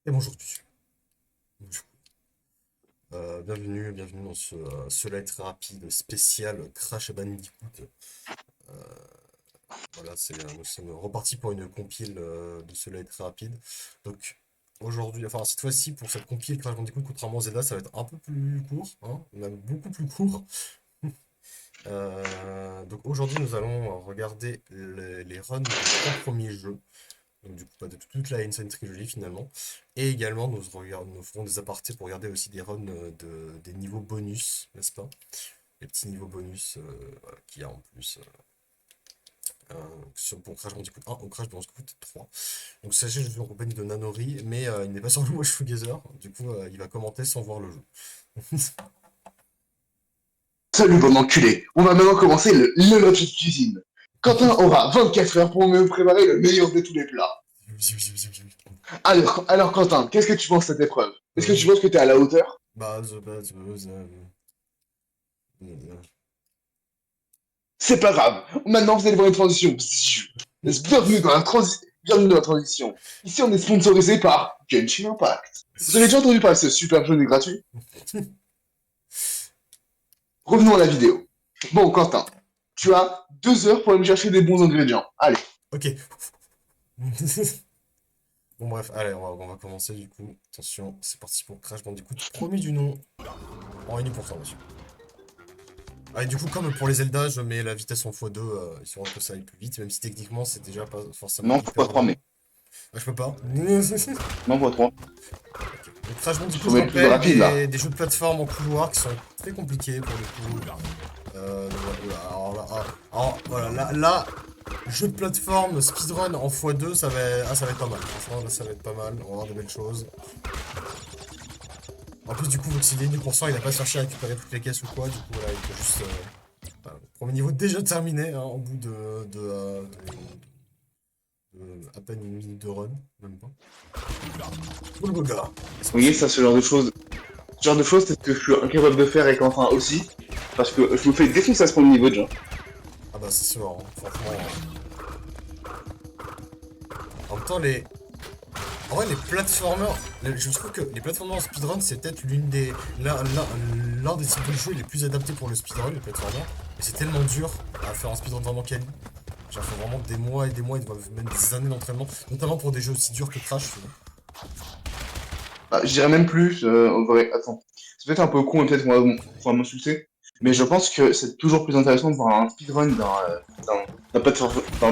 Et bonjour tous. Bonjour. Bienvenue dans ce lettre rapide spécial Crash Bandicoot. Euh, voilà, nous sommes repartis pour une compile de ce lettre rapide. Donc aujourd'hui, enfin cette fois-ci pour cette compile Crash Bandicoot, contrairement à Zelda, ça va être un peu plus court, hein, même beaucoup plus court. Donc aujourd'hui, nous allons regarder les runs des trois premiers jeux. Donc du coup, pas de toute la Insane Trilogy finalement. Et également, nous ferons des apartés pour regarder aussi des runs des niveaux bonus, n'est-ce pas? Les petits niveaux bonus voilà, qu'il y a en plus pour Crash Bandicoot 1 ou Crash Bandicoot 3. Donc sachez, je suis en compagnie de Nanori, mais il n'est pas sur le Watch Together. Du coup, il va commenter sans voir le jeu. Salut bon enculé, on va maintenant commencer le match de cuisine. Quentin aura 24 heures pour me préparer le meilleur de tous les plats. Alors Quentin, qu'est-ce que tu penses de cette épreuve? Est-ce que tu Euh, penses que tu es à la hauteur? C'est pas grave, maintenant vous allez voir une transition. Bienvenue dans la transition. Ici on est sponsorisé par Genshin Impact. Vous avez déjà entendu parler de ce super jeu gratuit? Revenons à la vidéo. Bon Quentin, tu as 2 heures pour aller me chercher des bons ingrédients. Allez. Ok. Bon bref, allez, on va commencer du coup. Attention, c'est parti pour Crash Bandicoot. Premier du nom. En 1%, monsieur. Ah, et du coup, comme pour les Zelda, je mets la vitesse en x2, histoire que ça aille plus vite, même si techniquement c'est déjà pas forcément Non, faut pas hyper trop long. mais. Ah, je peux pas. Non, pas trop. Ok. Donc Crash Bandicoot, Faut je mettre plus rappelle, rapide là. des jeux de plateforme en couloir qui sont très compliqués pour le coup. Donc voilà, voilà, jeu de plateforme, speedrun en x2, ça va être pas mal. Franchement, là, ça va être pas mal. On va avoir de belles choses. En plus, du coup, vu que c'est des 10%, il a pas cherché à récupérer toutes les caisses ou quoi. Du coup, voilà, il peut juste. Voilà, premier niveau déjà terminé, hein, au bout à peine une minute de run, même pas. Cool, le gars. C'est Vous voyez, parti. ça, ce genre de choses. Ce genre de choses, c'est ce que je suis incapable de faire avec Quentin aussi. Parce que je me fais défoncer à ce point de niveau déjà. Ah bah, c'est sûr, hein, franchement. En même temps, en vrai, les platformers, je trouve que les platformers en speedrun, c'est peut-être l'un des types de jeux les plus adaptés pour le speedrun, les platformers. Mais c'est tellement dur à faire un speedrun vraiment quali. Genre, faut vraiment des mois et des mois, et même des années d'entraînement, notamment pour des jeux aussi durs que Crash, tu vois. Ah, je dirais même plus, en vrai, attends. C'est peut-être un peu con et peut-être qu'on va m'insulter. Mais je pense que c'est toujours plus intéressant de voir un speedrun d'un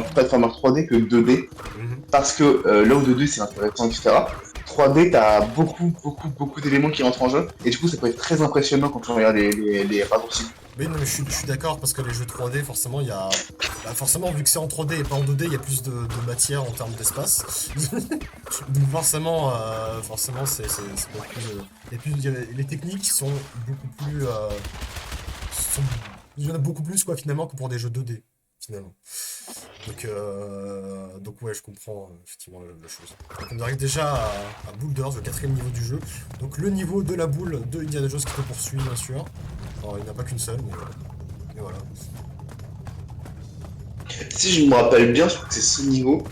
platformer 3D que 2D. Mhm. Parce que là où 2D c'est intéressant, etc. 3D, t'as beaucoup d'éléments qui rentrent en jeu. Et du coup, ça peut être très impressionnant quand tu regardes les raccourcis. Mais non, mais je suis d'accord parce que les jeux 3D, forcément, il y a. Bah, forcément, vu que c'est en 3D et pas en 2D, il y a plus de matière en termes d'espace. Donc, forcément c'est beaucoup plus. Les techniques sont beaucoup plus. Sont- il y en a beaucoup plus, quoi, finalement, que pour des jeux 2D, finalement. Donc ouais, je comprends effectivement la chose. Donc on arrive déjà à Boulders, le quatrième niveau du jeu. Donc le niveau de la boule de Indiana Jones qui te poursuit, bien sûr. Alors il n'y en a pas qu'une seule, mais voilà. Si je me rappelle bien, je crois que c'est ce niveau.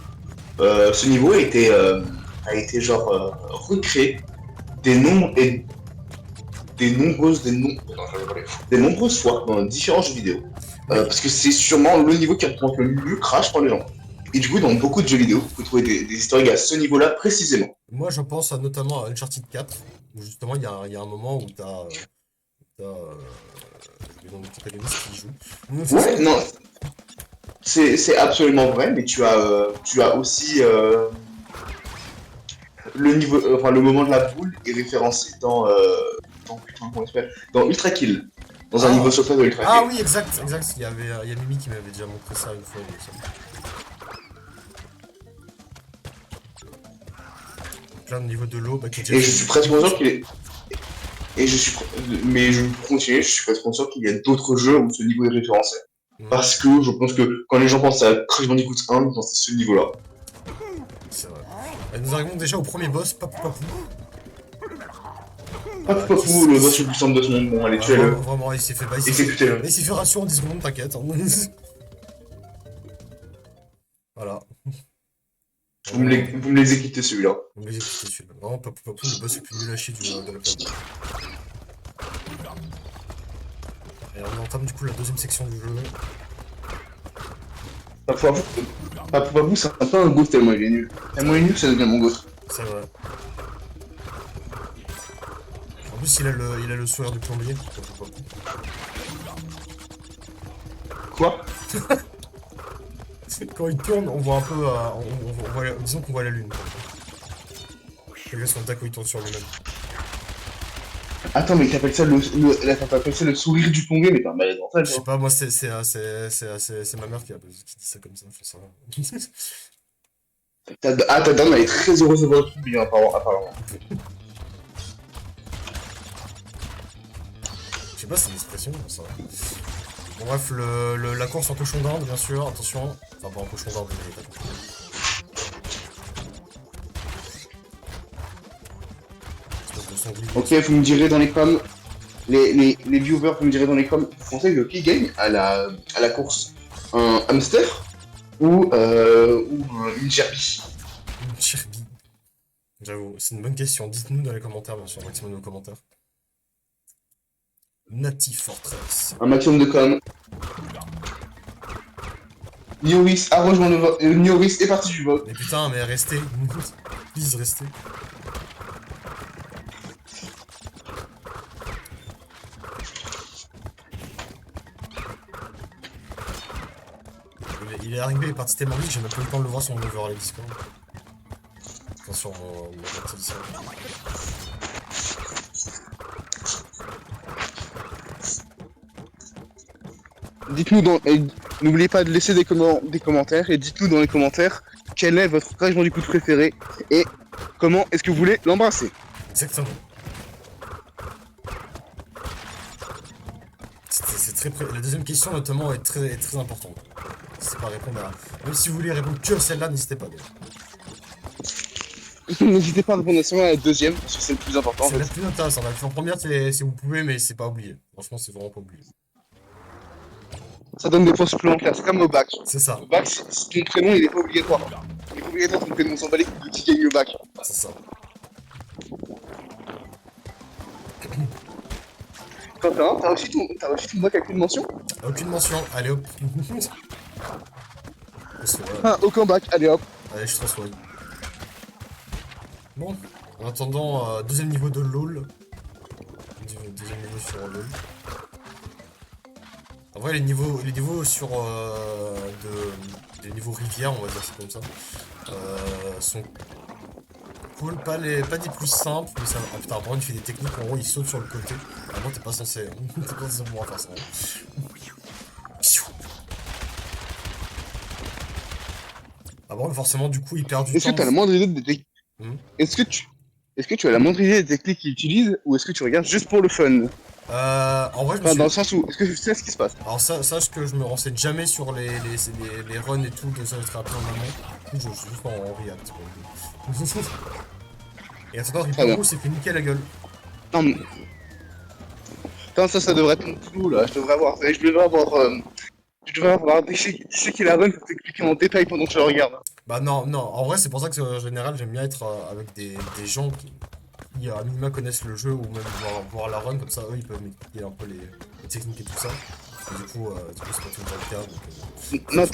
Ce niveau a été genre recréé des nombres et des nombreuses fois dans différents jeux vidéo. Oui, Parce que c'est sûrement le niveau qui représente le mieux Crash pour les gens. Et du coup, dans beaucoup de jeux vidéo, vous pouvez trouver des historiques à ce niveau-là précisément. moi je pense notamment à Uncharted 4, où justement il y a un moment où j'ai oublié le nom du protagoniste qui y joue. Ouais, non, c'est absolument vrai, mais tu as aussi le niveau, enfin le moment de la boule est référencé putain, comment il s'appelle dans Ultra Kill, dans un niveau Ah, secret de Ultra ah Kill. oui, exact. Il y a Mimi qui m'avait déjà montré ça une fois, il me semble. Donc là, au niveau de l'eau, bah, qui est déjà Et je suis presque fini, conscient tu qu'il vois. est, et je suis, mais je continue, je suis presque conscient qu'il y a d'autres jeux où ce niveau est référencé. Mhm, Parce que je pense que quand les gens pensent à Crash Bandicoot 1, ils pensent à ce niveau-là. c'est vrai. Nous arrivons déjà au premier boss, Papou Papou. Hop, Voilà, hop, le boss le plus simple de ce monde, bon allez, tuez-le, vraiment, exécutez-le. il s'est fait rassurer en 10 secondes, t'inquiète, hein. Voilà. Vous me l'exécutez celui-là. On va exécuter celui-là. Vraiment, Papou Papou, le boss le plus nul à chier de la planète. Et on entame du coup la deuxième section du jeu. Papou, c'est un peu un ghost tellement il est nul. Tellement il est nul, ça devient mon ghost. C'est vrai. En plus, il a le sourire du plombier. Papou Papou. Quoi? Quand il tourne, on voit un peu. Disons qu'on voit la lune. Regarde son attaque quand il tourne sur lui-même. Attends, mais t'appelles ça t'appelles ça le sourire du plombier, mais t'es un malade mental, Je sais toi. pas, moi, c'est ma mère qui dit ça comme ça. Faut savoir. Ta dame, elle est très heureuse de voir le plombier, apparemment. Je sais pas, c'est une expression, ça. Bon, bref, la course en cochon d'Inde, bien sûr, attention. Enfin, pas en cochon d'Inde, mais. Ok, vous me direz dans les coms, les viewers, vous me direz dans les coms, vous pensez que qui gagne à la course? Un hamster ou une gerbille? Une Kirby. J'avoue, c'est une bonne question. Dites-nous dans les commentaires, bien sûr, un maximum de commentaires. Native Fortress. Un maximum de coms. Nioris a rejoint le vote. Nioris est parti du vote. Mais putain, mais restez. Please, restez. Il est arrivé, il est parti tellement vite, j'ai même pas eu le temps de le voir sur mon overlay Discord. Enfin, sur mon partie Discord. Dites-nous n'oubliez pas de laisser des commentaires et dites-nous dans les commentaires quel est votre règlement du coup préféré et comment est-ce que vous voulez l'embrasser. Exactement. C'est très La deuxième question notamment est très importante. C'est pas répondre à. Même si vous voulez répondre que à celle-là, n'hésitez pas. N'hésitez pas à répondre à la deuxième parce que c'est le plus important. C'est la plus intéressante. La première, c'est vous pouvez, mais c'est pas oublié. Franchement, c'est vraiment pas oublié. Ça donne des points supplémentaires, c'est comme au bac. C'est ça. Au bac, si ton prénom il est pas obligatoire. Il est pas obligatoire ton prénom, on s'en bat les couilles qui gagne le bac. C'est ça. Quentin, t'as reçu ton bac avec une mention? Aucune mention. Allez hop. Ah, aucun bac, allez hop. Allez, je transforme. Bon, en attendant, deuxième niveau de LoL. Deuxième niveau sur LoL. En vrai, les niveaux sur les niveaux rivière, on va dire c'est comme ça, sont cool, pas des plus simples, mais ça. Ah putain, apparemment il fait des techniques, en gros il saute sur le côté. Vraiment t'es pas censé pouvoir faire ça. Ah bon, forcément du coup il perd du temps. Est-ce que tu as la moindre idée des techniques? Est-ce que tu as la moindre idée des techniques qu'il utilise ou est-ce que tu regardes juste pour le fun? En vrai, Dans le sens où, est-ce que tu sais ce qui se passe? Alors sache que je me renseigne jamais sur les runs et tout, de ça je très rapide en amont. Du coup, je suis juste en react. Et attends, Riparo s'est fait niquer la gueule. Non mais... Putain, ça devrait être mon flou là, je devrais avoir disséquer la run pour t'expliquer en détail pendant que je le regarde. Bah non, en vrai c'est pour ça que en général j'aime bien être avec des gens qui à minima connaissent le jeu ou même voir la run, comme ça eux ils peuvent m'expliquer un peu les techniques et tout ça. Et du coup c'est pas tout le temps le cas. Donc, non,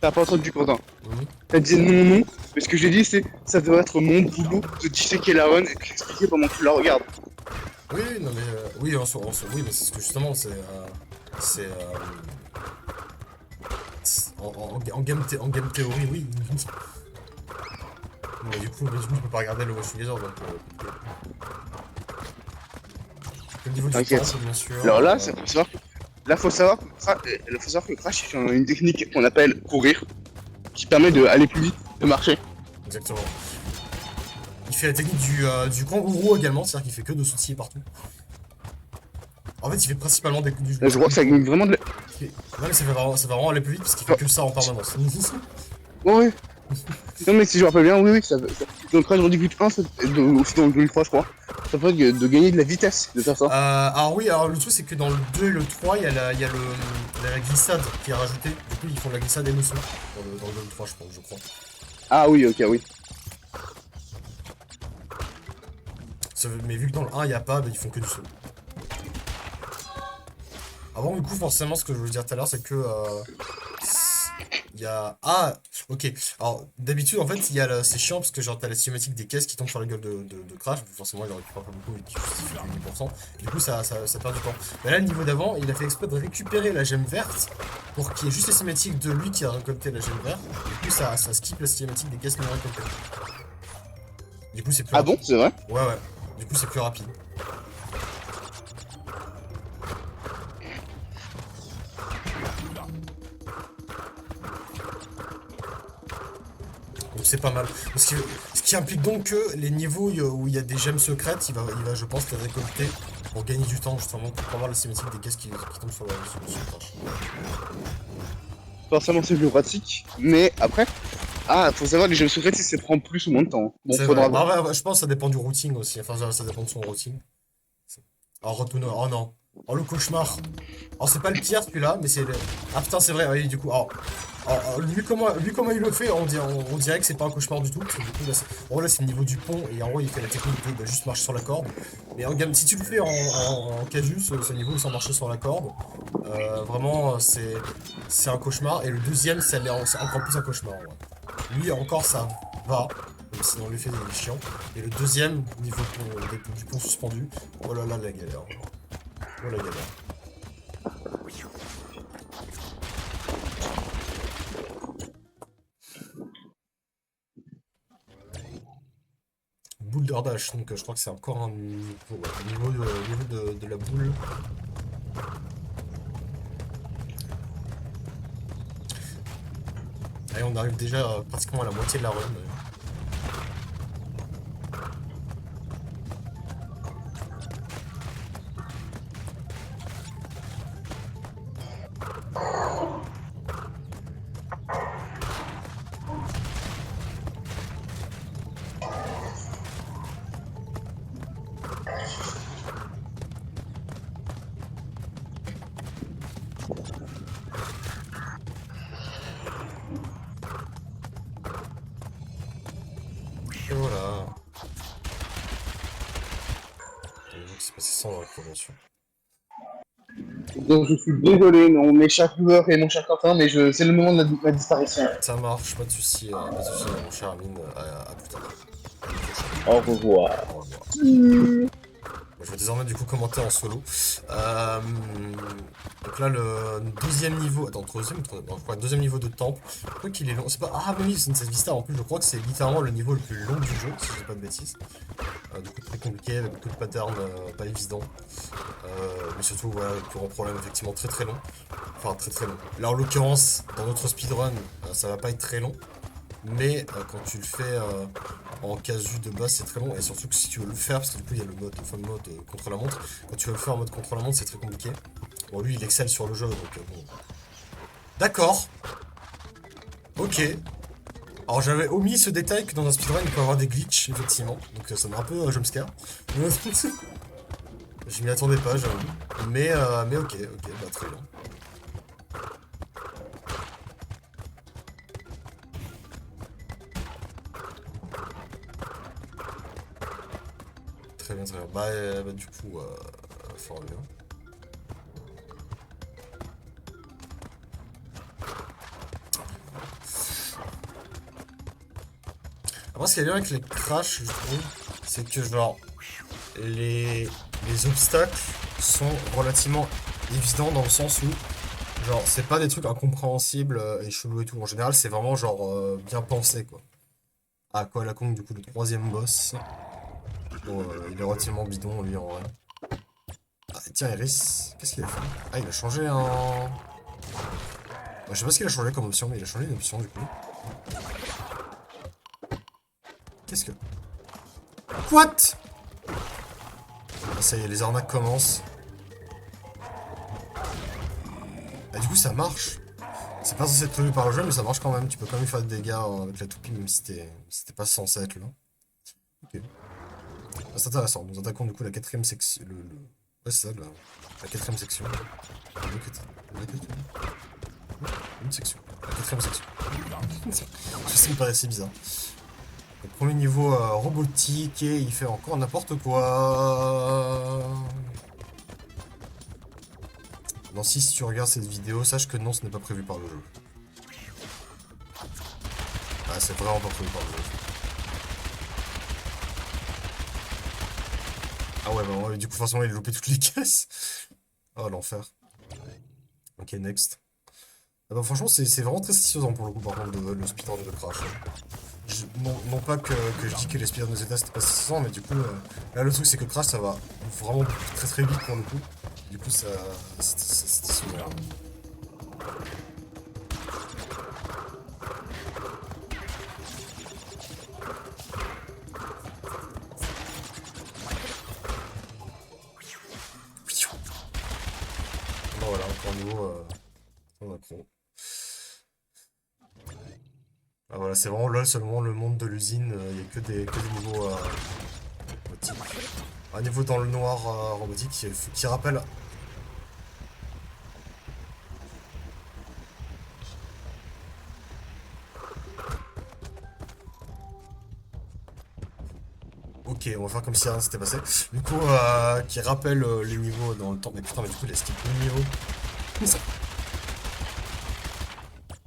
t'as pas entendu Quentin. T'as dit non, mais ce que j'ai dit c'est ça devrait être mon boulot de disséquer la run et de t'expliquer pendant que tu la regardes. Oui, non mais oui, oui, mais c'est ce que justement en game théorie, oui. Mais du coup, je peux pas regarder le Watch Together, donc au niveau du temps, bien sûr. Alors là, faut savoir que Crash il fait une technique qu'on appelle courir, qui permet d'aller plus vite, de marcher. Exactement. Il fait la technique du kangourou également, c'est-à-dire qu'il fait que de sautiller partout. En fait, il fait principalement des coups du jeu. Je crois que ça gagne vraiment de la... Non mais ça va vraiment aller plus vite parce qu'il fait que ça en permanence. Ouais. Non mais si je me rappelle bien, oui, dans le Crash Bandicoot 1, aussi dans le 3 je crois, ça permet de gagner de la vitesse de faire ça. Alors oui, alors le truc c'est que dans le 2 et le 3, il y a la glissade qui est rajoutée. Du coup, ils font de la glissade et le saut dans le 3, je crois. Ah oui, ok, oui. Mais vu que dans le 1 il n'y a pas, bah, ils font que du saut. Avant, du coup, forcément, ce que je voulais dire tout à l'heure, c'est que il y a. Ah, ok. Alors, d'habitude, en fait, c'est chiant parce que genre, t'as la cinématique des caisses qui tombent sur la gueule de Crash. Forcément, il en récupère pas beaucoup et qui justifie les 10%. Du coup, ça perd du temps. Mais là, le niveau d'avant, il a fait exprès de récupérer la gemme verte pour qu'il y ait juste la cinématique de lui qui a récolté la gemme verte. Du coup, ça skip la cinématique des caisses non récoltées. Du coup, c'est plus Ah bon, rapide. c'est vrai? Ouais, ouais. Du coup, c'est plus rapide. Donc c'est pas mal. Ce qui implique donc que les niveaux où il y a des gemmes secrètes, il va je pense, les récolter pour gagner du temps justement pour avoir la cinématique des caisses qui tombent sur le crash. Forcément, c'est plus pratique. Mais après, ah, faut savoir, les jeux secrets, si ça prend plus ou moins de temps. Bon, C'est vrai. faudra Bah, voir. ouais, ouais, je pense que ça dépend du routing aussi. Enfin, ça dépend de son routing. Oh, retourne. Oh non. Oh, le cauchemar. Oh, c'est pas le pire celui-là, mais c'est le. Ah putain, c'est vrai, oui, du coup. Vu comment il le fait, on dirait que c'est pas un cauchemar du tout. Parce que du coup, là, c'est le niveau du pont, et en gros, il fait la technique de juste marcher sur la corde. Mais en gamme, si tu le fais en casu, ce niveau sans marcher sur la corde, vraiment, c'est un cauchemar. Et le deuxième, c'est encore plus un cauchemar. Ouais. Lui, encore, ça va. Même si on lui fait des chiants. Et le deuxième, niveau du pont suspendu, oh là là, la galère. Oh la galère. Boulder Dash, donc je crois que c'est encore un niveau, ouais, niveau de la boule. Allez, on arrive déjà pratiquement à la moitié de la run. Et voilà. Donc c'est passé sans la promotion. Donc, je suis désolé, non, mes chers joueurs et mon cher Quentin, mais c'est le moment de ma disparition. Ça marche, pas de soucis, mon cher Amine, à plus tard. À une prochaine. Au revoir. Au revoir. Je vais désormais du coup commenter en solo. Euh, donc là, le deuxième niveau. Attends, troisième ou troisième? Non, je crois, deuxième niveau de temple. Je crois qu'il est long. C'est pas. Ah, mais oui, c'est une Vista en plus. Je crois que c'est littéralement le niveau le plus long du jeu, si je dis pas de bêtises. Du coup, très compliqué, avec beaucoup de patterns pas évidents. Mais surtout, voilà, pour un problème effectivement très très long. Enfin, très très long. Là, en l'occurrence, dans notre speedrun, ça va pas être très long. Mais quand tu le fais en casu de base, c'est très long. Et surtout que si tu veux le faire, parce que du coup il y a le fameux mode contre la montre, quand tu veux le faire en mode contre la montre, c'est très compliqué. Bon, lui il excelle sur le jeu, donc bon. D'accord. Ok. Alors j'avais omis ce détail que dans un speedrun il peut y avoir des glitches, effectivement. Donc ça m'a un peu jumpscare. Je m'y attendais pas, j'avoue. Mais ok, bah très bien. Très bien, très bien. Bah, du coup, fort bien. Après, ce qui est bien avec les crashs, je trouve, c'est que genre, les obstacles sont relativement évidents dans le sens où, genre, c'est pas des trucs incompréhensibles et chelous et tout. En général, c'est vraiment genre bien pensé, quoi. Ah, quoi, la con, du coup, le troisième boss. Bon, il est relativement bidon, lui, en vrai. Ah, tiens, Iris, qu'est-ce qu'il a fait? Ah, il a changé un. Bah, je sais pas ce qu'il a changé comme option, mais il a changé une option, du coup. Qu'est-ce que. What? Ah, ça y est, les arnaques commencent. Ah, du coup, ça marche. C'est pas censé être prévu par le jeu, mais ça marche quand même. Tu peux quand même faire des dégâts avec la toupie, même si t'es pas censé être là. Ok. Ah, c'est intéressant. Nous attaquons du coup la quatrième section. Ouais, c'est ça, la quatrième section. La quatrième. Une section. La quatrième section. Ça me paraissait bizarre. Le premier niveau robotique et il fait encore n'importe quoi. Nancy, si tu regardes cette vidéo, sache que non, ce n'est pas prévu par le jeu. Ah, c'est vraiment pas prévu par le jeu. Ah ouais, bah ouais, du coup, forcément, il a loupé toutes les caisses. Oh, l'enfer. Ok, next. Ah bah, franchement, c'est vraiment très satisfaisant pour le coup, par contre, le speedrun de Crash. Non pas que je dis que les speedruns de Zelda c'était pas satisfaisant, mais du coup, là, le truc, c'est que Crash, ça va vraiment très très vite pour le coup. Du coup, c'est satisfaisant. Bon, voilà, encore un niveau en accro. Ah voilà, c'est vraiment là seulement le monde de l'usine, il n'y a que des niveaux robotiques. Un niveau dans le noir robotique qui rappelle. Ok, on va faire comme si rien s'était passé. Du coup, qui rappelle les niveaux dans le temps. Mais putain, mais du coup, il a skip le niveau.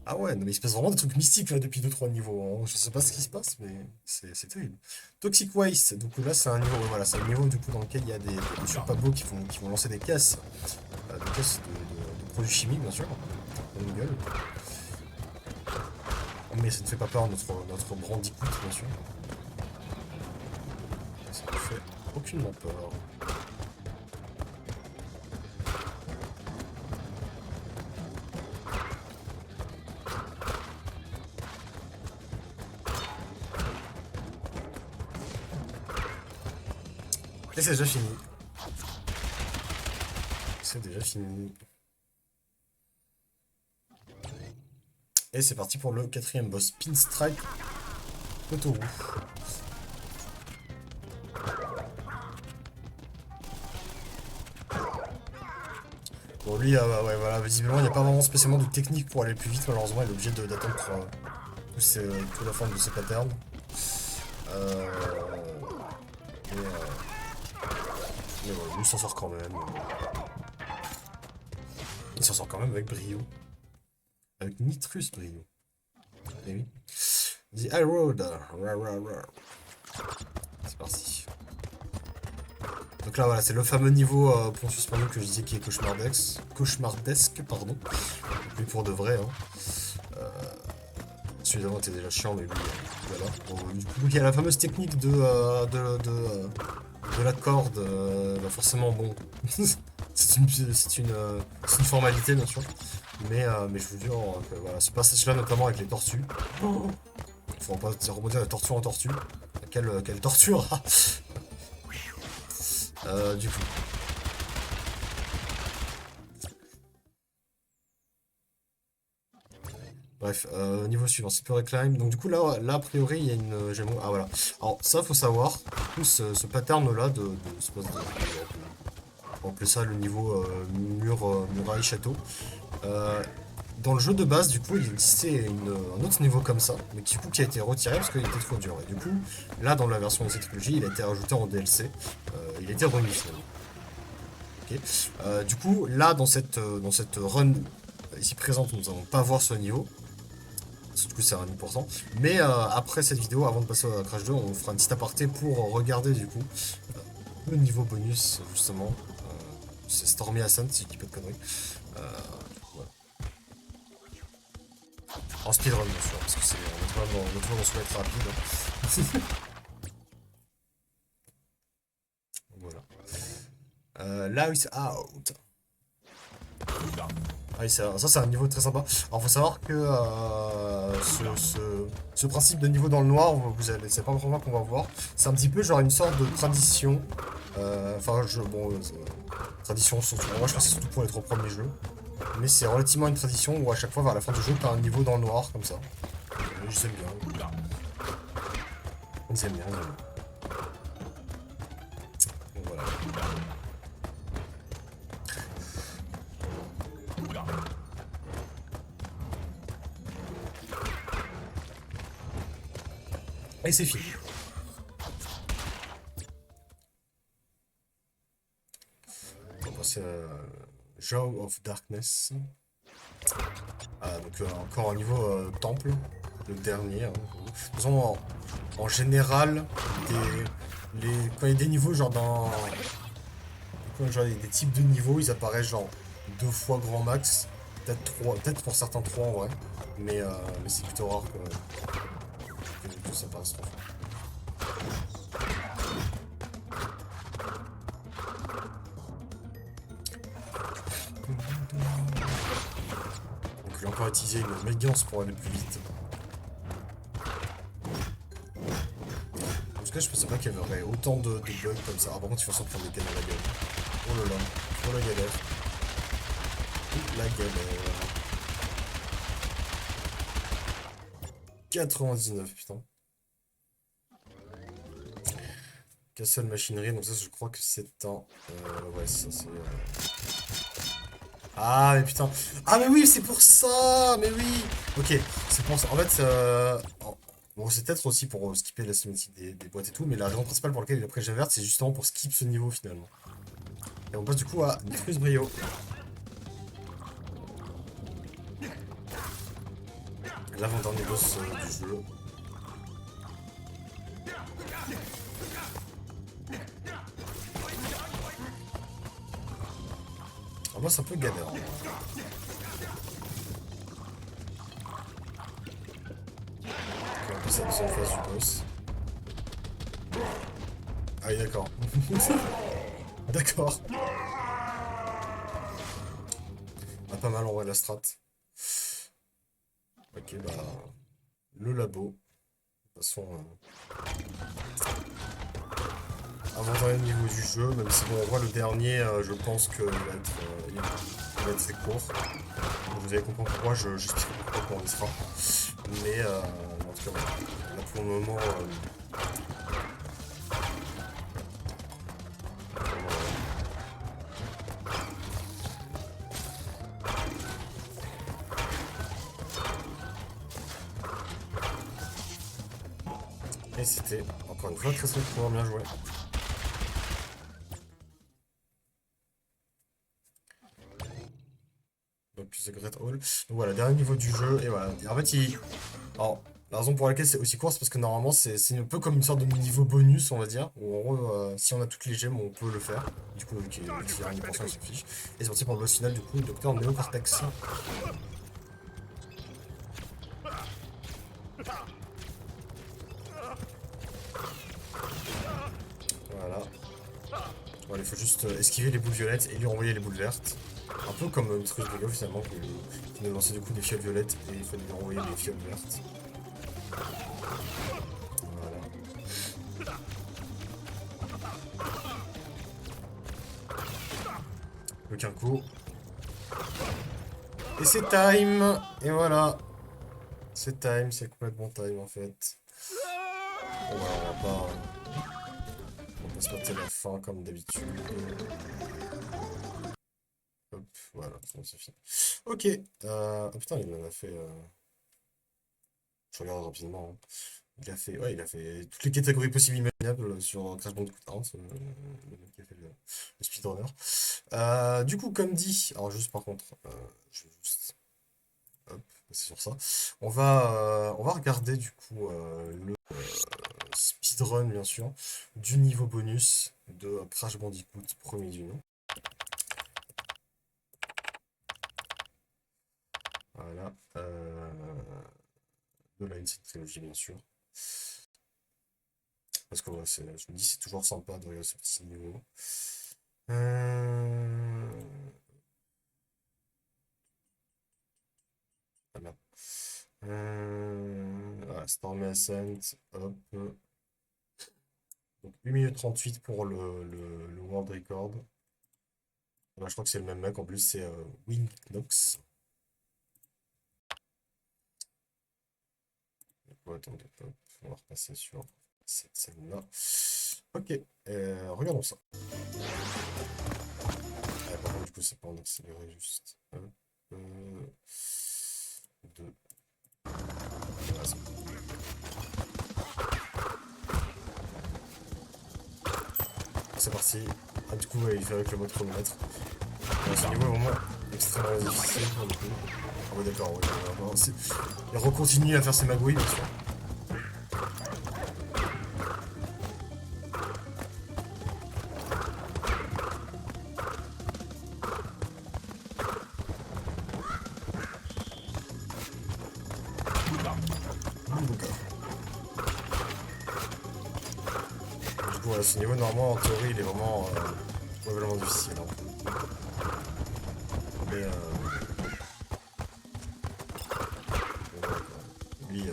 Ah ouais, non, mais il se passe vraiment des trucs mystiques là depuis 2-3 niveaux, hein. Je sais pas ce qui se passe, mais c'est terrible. Toxic Waste, donc là c'est un niveau, voilà, c'est un niveau du coup dans lequel il y a des surpabots qui vont lancer des caisses de produits chimiques bien sûr, dans une gueule. Mais ça ne fait pas peur notre brandicoot bien sûr. Ça ne fait aucunement peur. Et c'est déjà fini. C'est déjà fini. Et c'est parti pour le quatrième boss, Pinstripe Autoroute. Bon lui, ouais, voilà, visiblement il n'y a pas vraiment spécialement de technique pour aller plus vite, malheureusement il est obligé d'attendre toute la fin de ses patterns. Mais voilà, lui il s'en sort quand même. Il s'en sort quand même avec brio. Avec nitrus brio. Et oui. The High Road. C'est parti. Donc là voilà, c'est le fameux niveau pont suspendu que je disais qui est cauchemardesque, pardon. Lui pour de vrai, hein. Celui d'avant était déjà chiant, mais lui, voilà. Bon, du coup, il y a la fameuse technique de la corde, bah forcément, bon, c'est une formalité, bien sûr. Mais je vous jure que voilà, ce passage-là, notamment avec les tortues. Il faut pas dire rebondir de tortue en tortue. Quelle torture! Du coup. Bref, niveau suivant, Super Recline. Donc du coup là a priori il y a une gémeaux. Ah voilà. Alors ça faut savoir, du coup ce pattern là on va appeler ça le niveau muraille château. Dans le jeu de base, du coup, il existait un autre niveau comme ça, mais qui a été retiré parce qu'il était trop dur. Et du coup, là, dans la version de cette trilogie, il a été rajouté en DLC. Il a été remis finalement. Ok. Du coup, là, dans cette run ici présente, nous n'allons pas voir ce niveau. Du coup, c'est un important. Mais après cette vidéo, avant de passer à Crash 2, on fera un petit aparté pour regarder du coup le niveau bonus, justement. C'est Stormy Ascent, si je dis pas de conneries. Voilà. En speedrun, bien sûr, parce que c'est notre dans ce être rapide. Voilà. Là, it's out. Ah oui, ça c'est un niveau très sympa. Alors faut savoir que ce principe de niveau dans le noir, c'est pas vraiment qu'on va voir. C'est un petit peu genre une sorte de tradition. Tradition surtout. Moi je pense que c'est surtout pour les 3 premiers jeux. Mais c'est relativement une tradition où à chaque fois vers la fin du jeu t'as un niveau dans le noir comme ça. Je aime bien. Ils aiment bien. Donc voilà. Et c'est fini. On va passer à Jaw of Darkness. Ah, donc encore un niveau temple, le dernier. Hein. De toute façon, en général, quand il y a des niveaux, genre genre, il y a des types de niveaux, ils apparaissent genre 2 fois grand max. Peut-être 3, peut-être pour certains 3 en vrai. Mais c'est plutôt rare que ça paraisse 3 fois. Donc je vais encore utiliser une médiance pour aller plus vite. En tout cas, je pensais pas qu'il y aurait autant de bugs comme ça. Ah, par contre, il faut s'en prendre des cannes à la gueule. Oh là là, oh la galère. Oh la galère. 99, putain. Castle machinerie, donc ça, je crois que c'est un. Ouais, ça c'est. Ah, mais putain. Ah, mais oui, c'est pour ça. Mais oui. Ok, c'est pour ça. En fait, bon, c'est peut-être aussi pour skipper la cinématique des boîtes et tout, mais la raison principale pour laquelle il a pris la verte, c'est justement pour skip ce niveau finalement. Et on passe du coup à Nifrus Brio. L'avant-dernier boss du jeu. Alors moi, c'est un peu galère. Hein. Ok, on passe à la deuxième phase du boss. Ah oui, d'accord. D'accord. Ah, pas mal en vrai la strat. Ok, bah. Le labo. De toute façon. Avant-dernier niveau du jeu, même si bon, on voit le dernier, je pense qu'il va être très court. Donc, vous allez comprendre pourquoi, j'explique pourquoi quand on y sera. Mais en tout cas, voilà. Là pour le moment. Et c'était encore une fois très très court, bien joué. Plus de Great Hall. Donc voilà, dernier niveau du jeu. Et voilà. Et en fait, alors, la raison pour laquelle c'est aussi court, c'est parce que normalement, c'est un peu comme une sorte de niveau bonus, on va dire. Où en gros, si on a toutes les gemmes, on peut le faire. Du coup, qui est 1%, on s'en fiche. Et c'est parti pour le boss final, du coup, Docteur Neocortex. Voilà. Voilà, il faut juste esquiver les boules violettes et lui renvoyer les boules vertes. Un peu comme Mistress Brio finalement, qui nous lançait du coup des fioles violettes et il fallait lui renvoyer des fioles vertes. Voilà. Plus qu'un coup. Et c'est time. Et voilà. C'est time, c'est complètement time en fait. Bon, voilà, on va pas se mettre la fin comme d'habitude. Hop, voilà, c'est fini. Ok. Oh putain, il en a fait. Je regarde rapidement. Hein. Ouais, il a fait toutes les catégories possibles imaginables sur Crash Bandicoot 1, le mec qui a fait le speedrunner. Du coup, comme dit, alors juste par contre, je vais juste hop, passer sur ça. On va regarder du coup le speedrun, bien sûr, du niveau bonus de Crash Bandicoot premier du nom. Voilà. De la Insane Trilogy, bien sûr. Parce que ouais, je me dis, c'est toujours sympa de regarder ce petit niveau. Voilà. Voilà, Stormy Ascent, hop. Donc 8 minutes 38 pour le World Record. Bah, je crois que c'est le même mec, en plus c'est Wingnox. Ouais, attendez, hop, on va repasser sur cette scène-là. Ok, regardons ça. Ah, par contre, du coup, c'est pas en accéléré, juste. Hop, 2. Voilà, c'est parti. Ah, du coup, ouais, il fait avec le mode chronomètre. Ce niveau est vraiment extrêmement difficile pour le coup. Ah ouais, d'accord, ouais, il recontinue à faire ses magouilles, bien sûr. Du coup, voilà, ce niveau, normalement, en théorie, il est vraiment difficile. Hein. Mais, lui,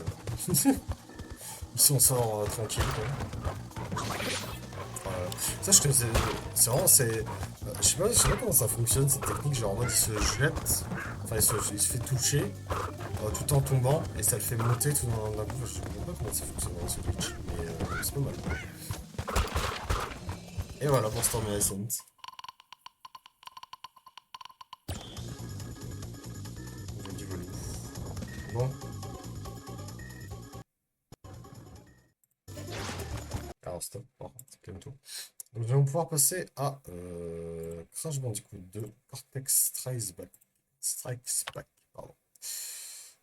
il s'en sort tranquille, quoi. Ça, je connaissais. C'est vraiment. Je sais pas comment ça fonctionne, cette technique. Genre, en mode, il se jette. Enfin, il se fait toucher tout en tombant. Et ça le fait monter tout d'un coup. Enfin, je comprends pas comment ça fonctionne dans ce glitch. Mais c'est pas mal. Et voilà pour Stormy Ascent. J'ai du volume. Bon. Alors, stop. Oh, calme-toi. Donc, nous allons pouvoir passer à Crash Bandicoot 2 Cortex Strikes Back. Pardon.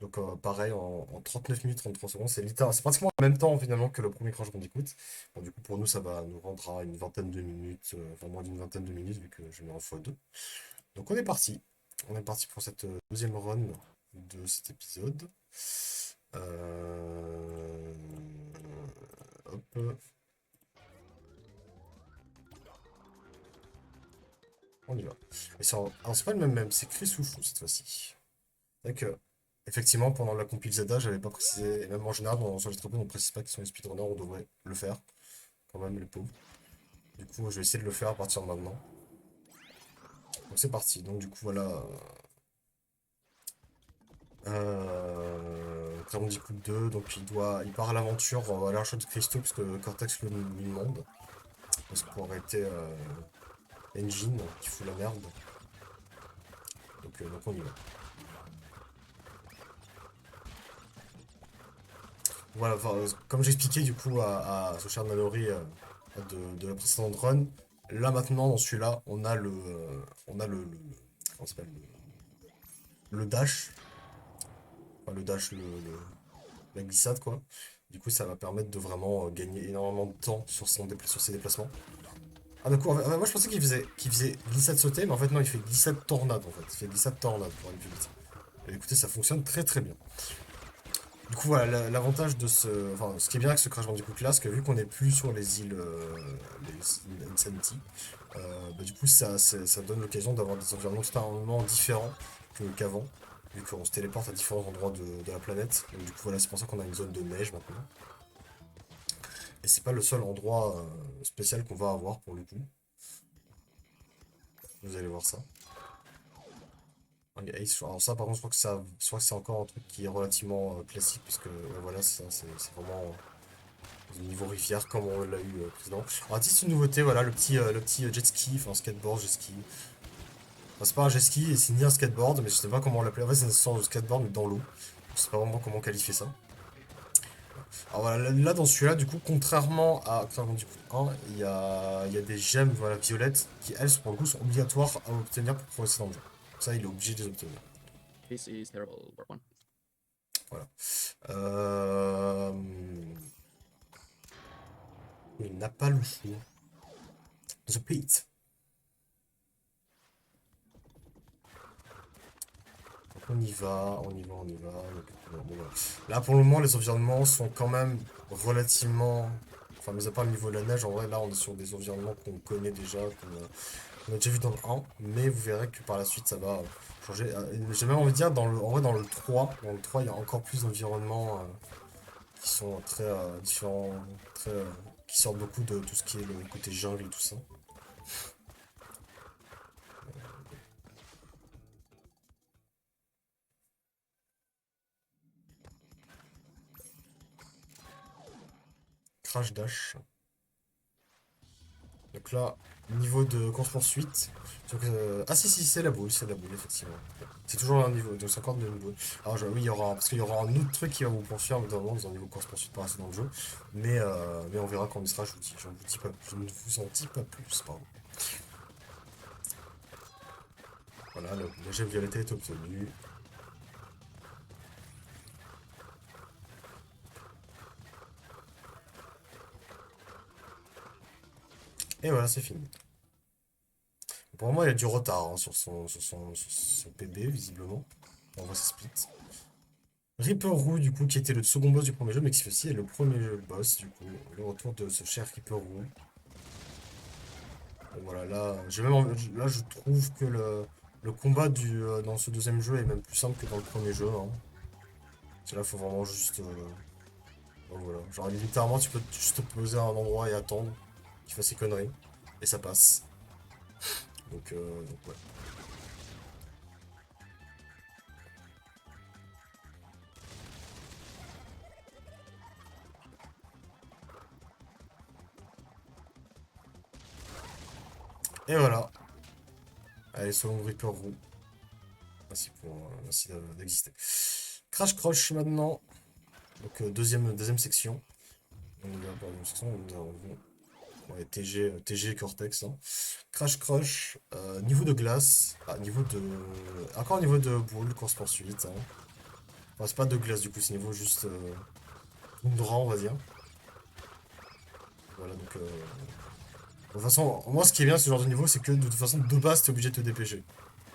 Donc pareil, en 39 minutes, 33 secondes, c'est pratiquement en même temps finalement que le premier Crash Bandicoot. Bon, du coup pour nous ça va nous rendre à une vingtaine de minutes, enfin moins d'une vingtaine de minutes vu que je mets en x2. Donc on est parti. On est parti pour cette deuxième run de cet épisode. Hop. On y va. Et alors c'est pas le même, c'est Chris Oufou cette fois-ci. C'est vrai que, effectivement, pendant la compil Zelda, j'avais pas précisé, et même en général, sur les trucs, on ne précise pas qu'ils sont les speedrunners, on devrait le faire, quand même, les pauvres. Du coup, je vais essayer de le faire à partir de maintenant. Donc c'est parti. Donc du coup, voilà. Crash Bandicoot 2, donc il part à l'aventure à la recherche de cristaux, parce que Cortex lui demande. Parce que pour arrêter Engine, qui fout la merde. Donc on y va. Voilà, enfin, comme j'expliquais du coup à ce cher Nanori de la précédente run, là maintenant dans celui-là, comment ça s'appelle, le dash, enfin, le dash, la glissade quoi. Du coup, ça va permettre de vraiment gagner énormément de temps sur ses déplacements. Ah d'accord, moi je pensais qu'il faisait glissade sautée, mais en fait non, il fait glissade tornade en fait. Il fait glissade tornade pour aller plus vite. Et écoutez, ça fonctionne très très bien. Du coup, voilà, l'avantage de ce. Enfin, ce qui est bien avec ce Crash Bandicoot là, c'est que vu qu'on n'est plus sur les îles Insanity, du coup, ça donne l'occasion d'avoir des environnements totalement différents qu'avant, vu qu'on se téléporte à différents endroits de la planète. Donc, du coup, voilà, c'est pour ça qu'on a une zone de neige maintenant. Et c'est pas le seul endroit spécial qu'on va avoir pour le coup. Vous allez voir ça. Alors ça, par contre, je crois que c'est encore un truc qui est relativement classique, puisque voilà, c'est vraiment niveau rivière comme on l'a eu précédemment. Alors, petite une nouveauté, voilà, le petit jet ski, enfin skateboard, jet ski. Enfin, c'est pas un jet ski et c'est ni un skateboard, mais je sais pas comment on l'appelait. En fait, c'est une sorte de skateboard, mais dans l'eau. Je sais pas vraiment comment qualifier ça. Alors voilà, là dans celui-là, du coup, contrairement à Crash Bandicoot 1, il y a des gemmes voilà, violettes qui, elles, pour le coup, sont obligatoires à obtenir pour progresser dans le jeu. Ça, il est obligé de les obtenir. This is terrible, War One. Voilà. Euh... Il n'a pas le choix. The Pit. On y va, on y va, on y va. Bon, voilà. Là, pour le moment, les environnements sont quand même relativement. Enfin, mis à part le niveau de la neige, en vrai, là, on est sur des environnements qu'on connaît déjà, qu'on a déjà vu dans le 1, mais vous verrez que par la suite, ça va changer. J'ai même envie de dire, en vrai, dans le 3, il y a encore plus d'environnements qui sont très différents, qui sortent beaucoup de tout ce qui est le côté jungle et tout ça. Crash Dash. Donc là, niveau de course-poursuite. Ah si, c'est la boule, effectivement. C'est toujours un niveau, donc c'est encore de niveau. Alors oui, il y aura, parce qu'il y aura un autre truc qui va vous poursuivre, notamment dans un niveau course-poursuite par dans le jeu. Mais on verra quand on y sera, je ne vous en dis pas plus, pardon. Voilà, le jet violetté est obtenu. Et voilà, c'est fini. Pour moi, il y a du retard hein, sur son PB, visiblement. On voit ses splits. Reaper Roux, du coup, qui était le second boss du premier jeu, mais qui aussi est le premier boss, du coup. Le retour de ce cher Reaper Roux. Donc voilà, là, là, je trouve que le combat dans ce deuxième jeu est même plus simple que dans le premier jeu. Hein. Là, faut vraiment juste... donc voilà, genre littéralement, tu peux juste te poser à un endroit et attendre qu'il fasse ses conneries. Et ça passe. Donc ouais. Et voilà. Allez, selon Reaper Roux. Merci d'exister. Crash Crush maintenant. Donc deuxième section. On y va pour la deuxième section. Nous avons ouais, TG Cortex. Hein. Crash Crush. Niveau de glace. Ah, encore niveau de boule, course poursuite. Hein. Enfin, c'est pas de glace du coup, c'est niveau juste Tundra, on va dire. Voilà, donc... De toute façon, moi ce qui est bien ce genre de niveau, c'est que de toute façon, de base, t'es obligé de te dépêcher.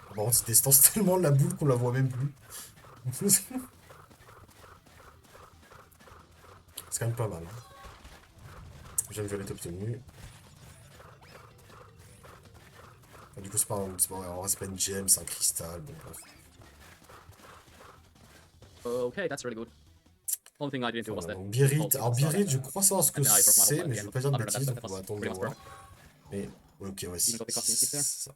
Par contre, il distance tellement la boule qu'on la voit même plus. C'est quand même pas mal. Hein. J'aime violet obtenu. Du coup, c'est pas une gemme, c'est un cristal. Bon, bref. Okay, that's really good. Only thing I didn't do was that. Biarritz. Alors, Biarritz, je crois savoir ce que c'est, mais je vais pas dire de bêtises, donc on va attendre de voir. Mais, ok, ouais, c'est ça.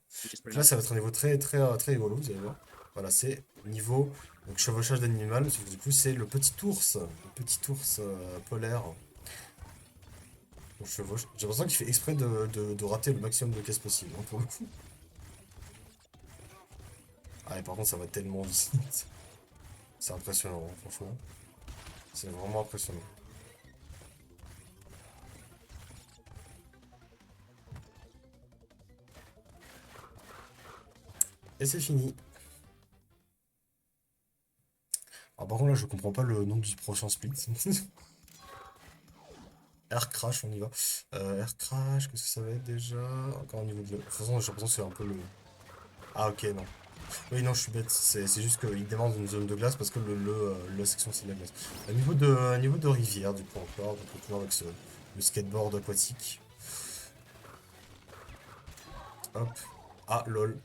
Donc là, ça va être un niveau très rigolo, vous allez voir. Voilà, c'est niveau donc chevauchage d'animal. Du coup, c'est le petit ours polaire. On chevauche. J'ai l'impression qu'il fait exprès de rater le maximum de caisses possible, hein, pour le coup. Ah, et par contre, ça va tellement vite. C'est impressionnant, hein, franchement. C'est vraiment impressionnant. Et c'est fini. Ah, par contre, là, je comprends pas le nom du prochain split. Air Crash, on y va. Air Crash, qu'est-ce que ça va être déjà? Encore un niveau de... De toute façon, j'ai l'impression que c'est un peu le... Ah, ok, non. Oui, non, je suis bête. C'est juste qu'il démarre dans une zone de glace parce que la section, c'est de la glace. Niveau de rivière, du coup, encore. Donc, toujours avec le skateboard aquatique. Hop. Ah, lol.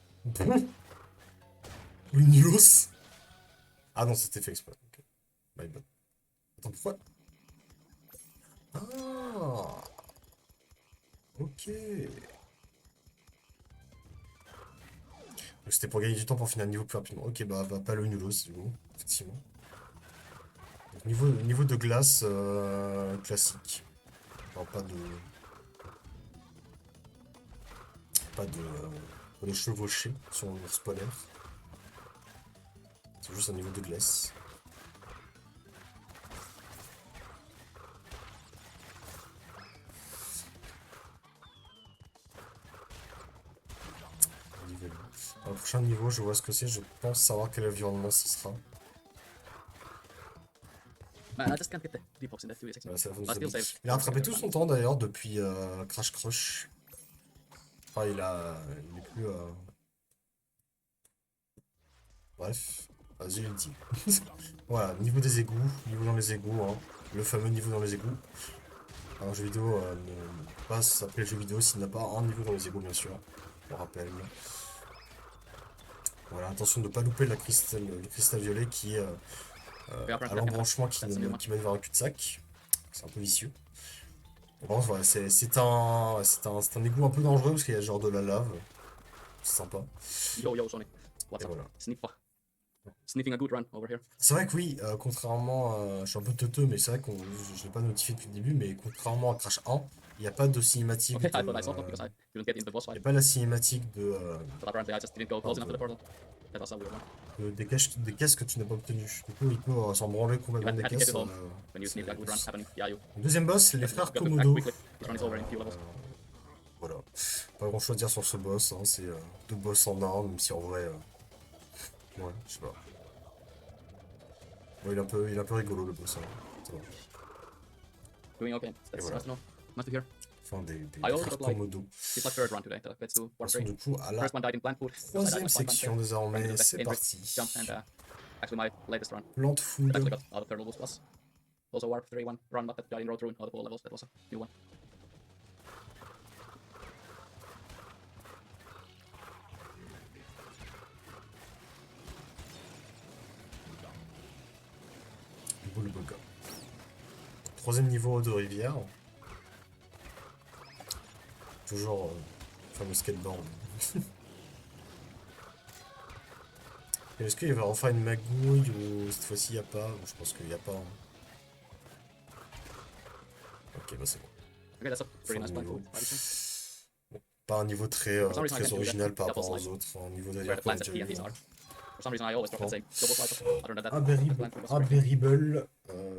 Le Nulos. Ah non, c'était fait exprès. Okay. My bad. Attends, pourquoi? Ah. Ok. C'était pour gagner du temps pour finir le niveau plus rapidement. Ok, bah pas le Nulos, du coup, effectivement. Donc, niveau de glace classique. Alors, pas de chevaucher sur l'ours polaire. C'est juste un niveau de glace. Dans le prochain niveau, je vois ce que c'est. Je pense savoir quel environnement ce sera. Man, I just can't get the deep in that 2 Voilà, il a rattrapé tout son temps d'ailleurs depuis Crash Crush. Enfin, il est plus. Bref, vas-y, je le dis. Voilà, niveau des égouts, niveau dans les égouts, hein. Le fameux niveau dans les égouts. Un jeu vidéo ne peut pas s'appeler jeu vidéo s'il n'a pas un niveau dans les égouts, bien sûr. On rappelle. Voilà, attention de ne pas louper le cristal violet qui est à l'embranchement qui mène vers un cul-de-sac. C'est un peu vicieux. Bon, voilà, c'est un égout un peu dangereux parce qu'il y a genre de la lave. C'est sympa. Yo, Sonic. What's up? Voilà. Sniffing a good run over here. C'est vrai que oui, contrairement, je suis un peu teuteux, mais c'est vrai je l'ai pas notifié depuis le début, mais contrairement à Crash 1, Il n'y a pas de cinématique Okay, de... I thought I saw them because I didn't get into the boss Il n'y fight. a pas la cinématique de, But apparently I just didn't go close enough to the portal. That was a weird one. des caisses que tu n'as pas obtenues. Du coup, il peut s'en branler You complètement des had to get caisses. it all when you c'est- sneak that good run happening. Yeah, you Le deuxième boss, c'est les frères got to act Komodo. quickly. This run is over in a few levels. Voilà. Pas grand chose à dire sur ce boss, hein. C'est deux boss en un, même si en vrai... ouais, je sais pas. Bon, il est un peu rigolo le boss. Hein. Ça va. Doing okay. That's voilà. nice to know. Nice to hear. Enfin, des I also frères got, like, Komodo. It's my third run today. Let's do one Passons three. du coup à la First one died in plant food. I died troisième like 5 times section there. désormais. Trying to do C'est the parti. jump and actually my latest run. Plant That food. actually got out of Thermal Boost Plus. Also Warp 3 one run that died in Road Ruin, all levels. That was a new one. Bulboga. Troisième niveau de rivière. Toujours fameux skateboard. Et est-ce qu'il y avait enfin une magouille ou cette fois-ci il n'y a pas? Je pense qu'il n'y a pas. Hein. Ok, bah c'est bon. Okay, that's a pretty nice Enfin, plant niveau- food. Obviously. Pas un niveau très, some reason I très can't do original that. par rapport Double aux slide. autres. Un niveau Where d'ailleurs the qu'on a plants déjà at P eu. and Ts are. For some reason I always drop that same double slide. Other than that, Aberry- the plant food was great. Aberrable.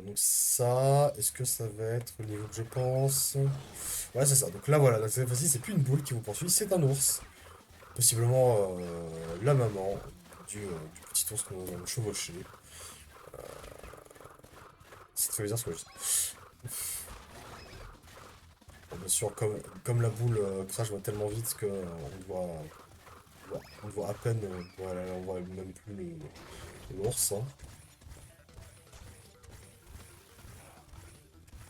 Donc ça, est-ce que ça va être le niveau que je pense? Ouais, c'est ça. Donc là, voilà, cette fois-ci, c'est plus une boule qui vous poursuit, c'est un ours. Possiblement la maman du petit ours qu'on a chevauché. C'est très bizarre ce que je dis. Bon, bien sûr, comme la boule crash va tellement vite que on voit à peine, voilà, on voit même plus l'ours. Hein.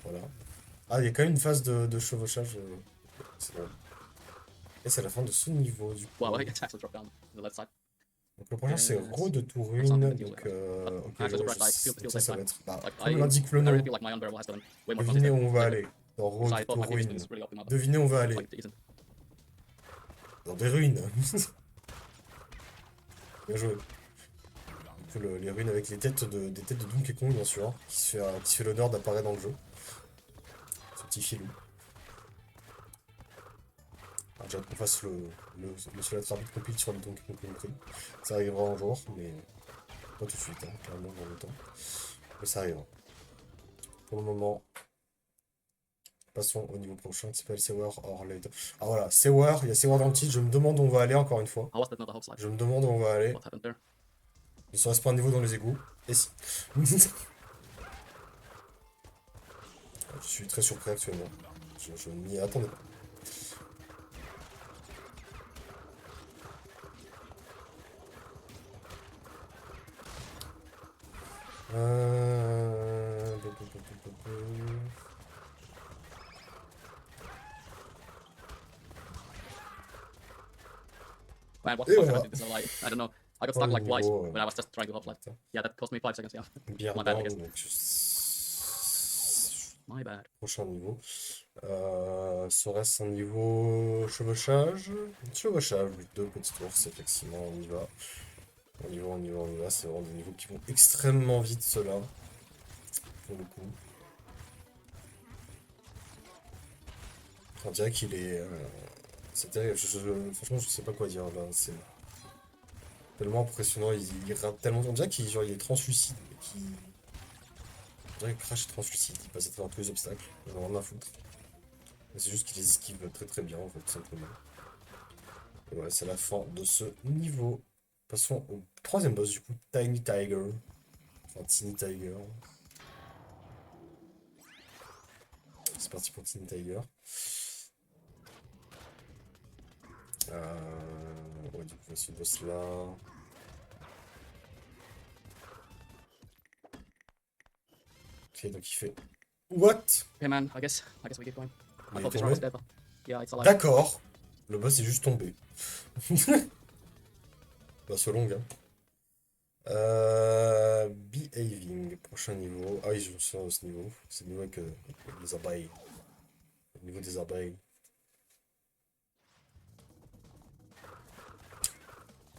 Voilà. Ah, il y a quand même une phase de chevauchage. C'est bon. Et c'est la fin de ce niveau du coup. Wow, I actually drop down the left side. Donc le prochain c'est Ro de Tourune. Something Donc to deal ok, Actually, ouais, surprised, like, feels ça like va time. être. Bah, Like, comme I l'indique le I nom, really feel like my unbearable has gotten way more devinez où consistent. on va Like, aller. Dans Ro so de I thought my defense Tourune. is really up, but Devinez où on va aller. like, it isn't. Dans des ruines. Bien joué. Donc, les ruines avec des têtes de Donkey Kong, bien sûr, qui se fait l'honneur d'apparaître dans le jeu. Ce petit filou. Alors, j'ai hâte qu'on fasse le seul rapide compile sur le Donkey Kong Country. Ça arrivera un jour, mais pas tout de suite, hein, clairement dans le temps. Mais ça arrivera. Pour le moment, passons au niveau prochain qui s'appelle Sewer or Later. Ah voilà, Sewer, il y a Sewer dans le titre, je me demande où on va aller encore une fois. How was that not a hope slide? Je me demande où on va aller. What happened there? Ne serait-ce pas un niveau dans les égouts. Et si. Je suis très surpris actuellement. Je m'y attendais pas. Euh... Man, what Et the fuck voilà. did this lie? I don't know. I got stuck like twice niveau, when I was just trying to hop slide. Yeah, that cost me 5 seconds, yeah. Bien My bad, I down, guess. donc My bad. prochain niveau. Serait-ce un niveau chevauchage? Chevauchage, deux petits ours, effectivement, on y va. On y va, on y va, on y va. C'est vraiment des niveaux qui vont extrêmement vite, ceux-là. Pour le coup. On dirait qu'il est... c'est terrible. Franchement, je sais pas quoi dire là. C'est tellement impressionnant. Il rate tellement. On dirait qu'il il est translucide. On dirait que Crash est translucide. Il passe à travers tous les obstacles. Il en a rien à foutre. Mais c'est juste qu'il les esquive très très bien, en fait, tout simplement. Et voilà, c'est la fin de ce niveau. Passons au troisième boss, du coup, Tiny Tiger. Enfin, Tiny Tiger. C'est parti pour Tiny Tiger. Ouais, du coup, ce boss là. Ok, donc il fait. What? Okay, man, I guess we keep going. Il I est thought this tombé. run was dead. Yeah, it's alive. D'accord. Le boss est juste tombé. Bah, c'est long, hein. Behaving, prochain niveau. Ah oui, je me souviens de ce niveau. C'est le niveau avec les abeilles. Le niveau des abeilles.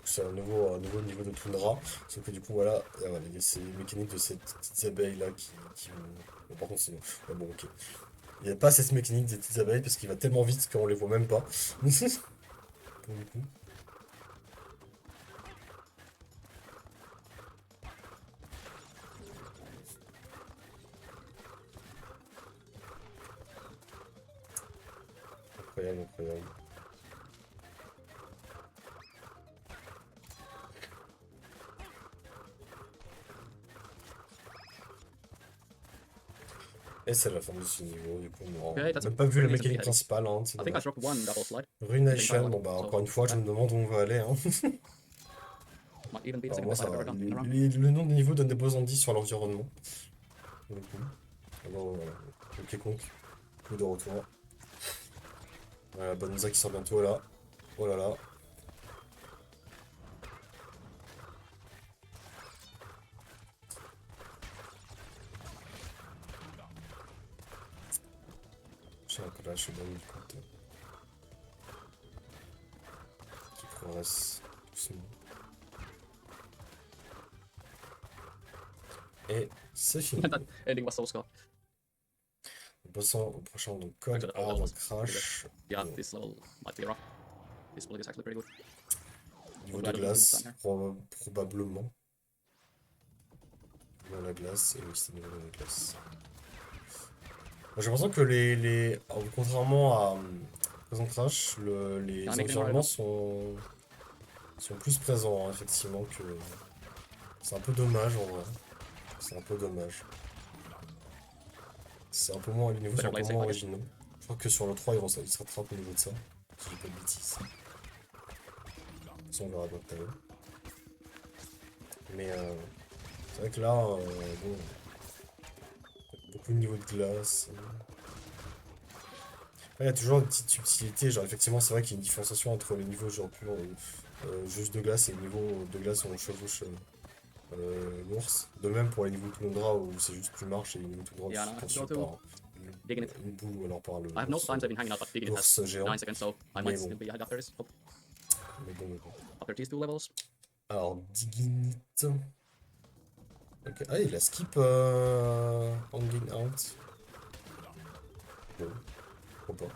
C'est un nouveau niveau de toundra. Sauf que du coup, voilà, voilà, il y a ces mécaniques de ces petites abeilles là qui bon, par contre, c'est. Ouais, bon, ok. Il n'y a pas cette mécanique des petites abeilles parce qu'il va tellement vite qu'on les voit même pas. Pour le coup. Incroyable, incroyable. Et c'est la fin de ce niveau, du coup, on Okay, n'a that's même pas vu la pretty mécanique heavy. principale, hein, c'est I think I dommage. struck one double slide. Runation, Think bon bah so, encore une fois, je me demande où on va aller, hein. Might even be the Alors second moi, best ça, I've ever done in a round. le nom des niveaux donne des beaux indices sur l'environnement. Pour le coup. Alors voilà, le quelconque coup de retour. Voilà, Bonza qui sort bientôt là. Oh là là. J'ai un clash bon du coup. Qui progresse doucement. Et c'est fini. That ending was so score. Passons au prochain, donc Code Actually, that Hard was Crash. Yeah, Bon, this level might be rough. This bullet is actually pretty good. niveau We'll de add a little bit glace, of time probablement. Dans la glace, et oui, c'est niveau de la glace. J'ai l'impression que contrairement à Prison Crash, les Can I make any more environnements sont plus présents, hein, effectivement, que... C'est un peu dommage, en vrai. C'est un peu dommage. C'est un peu moins... Les niveaux sont un peu moins originaux. Je crois que sur le 3, ils se rattrapent au niveau de ça. Si j'ai pas de bêtises. Ça, on verra tout à l'heure. Mais c'est vrai que là, bon... Beaucoup de niveaux de glace. Il y a toujours une petite subtilité, genre effectivement c'est vrai qu'il y a une différenciation entre les niveaux genre pur juste de glace et les niveaux de glace où on chevauche l'ours. De même pour les niveaux toundra où c'est juste plus marche et les niveaux toundra Yeah, qui no, sont go sur to par digging it. une boue ou alors par le I have no times I've been hanging out, but digging it has l'ours géant. 9 seconds, so I Mais might bon. still be ahead after this. Mais bon. After these two levels. Alors digging it. Ok. Ah il a skip hanging out. Bon, pourquoi pas.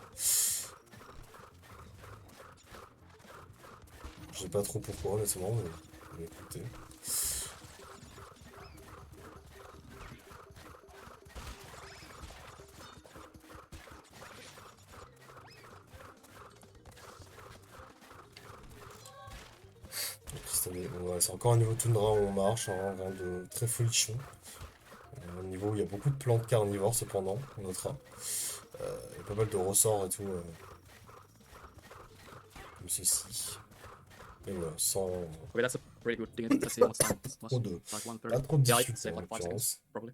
Je sais pas trop pourquoi honnêtement, mais écoutez. Ouais, c'est encore un niveau toundra où on marche, hein, rien de très folichon. Un niveau où il y a beaucoup de plantes carnivores cependant, on notera. Il y a pas mal de ressorts et tout. Comme ceci. Et voilà, sans Okay, that's a pretty good digging. Let's see how much time it was. trop de, Like 1:30. pas trop de Yeah, it difficultés saved en like 5 seconds, l'occurrence. probably.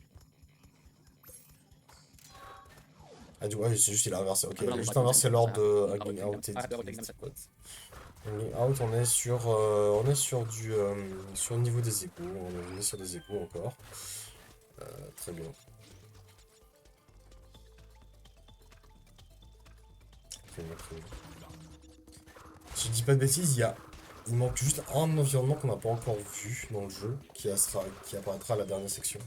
Ah du ouais, c'est juste il a inversé. Ok, I il a don't juste like inversé using l'ordre de I would hanging take out them. et I have to digging take them. spot. Hanging out, on est sur le niveau des égouts. On est sur des égouts encore. Très bien. Très bien, très bien. Si je dis pas de bêtises, il manque juste un environnement qu'on n'a pas encore vu dans le jeu, qui apparaîtra à la dernière section.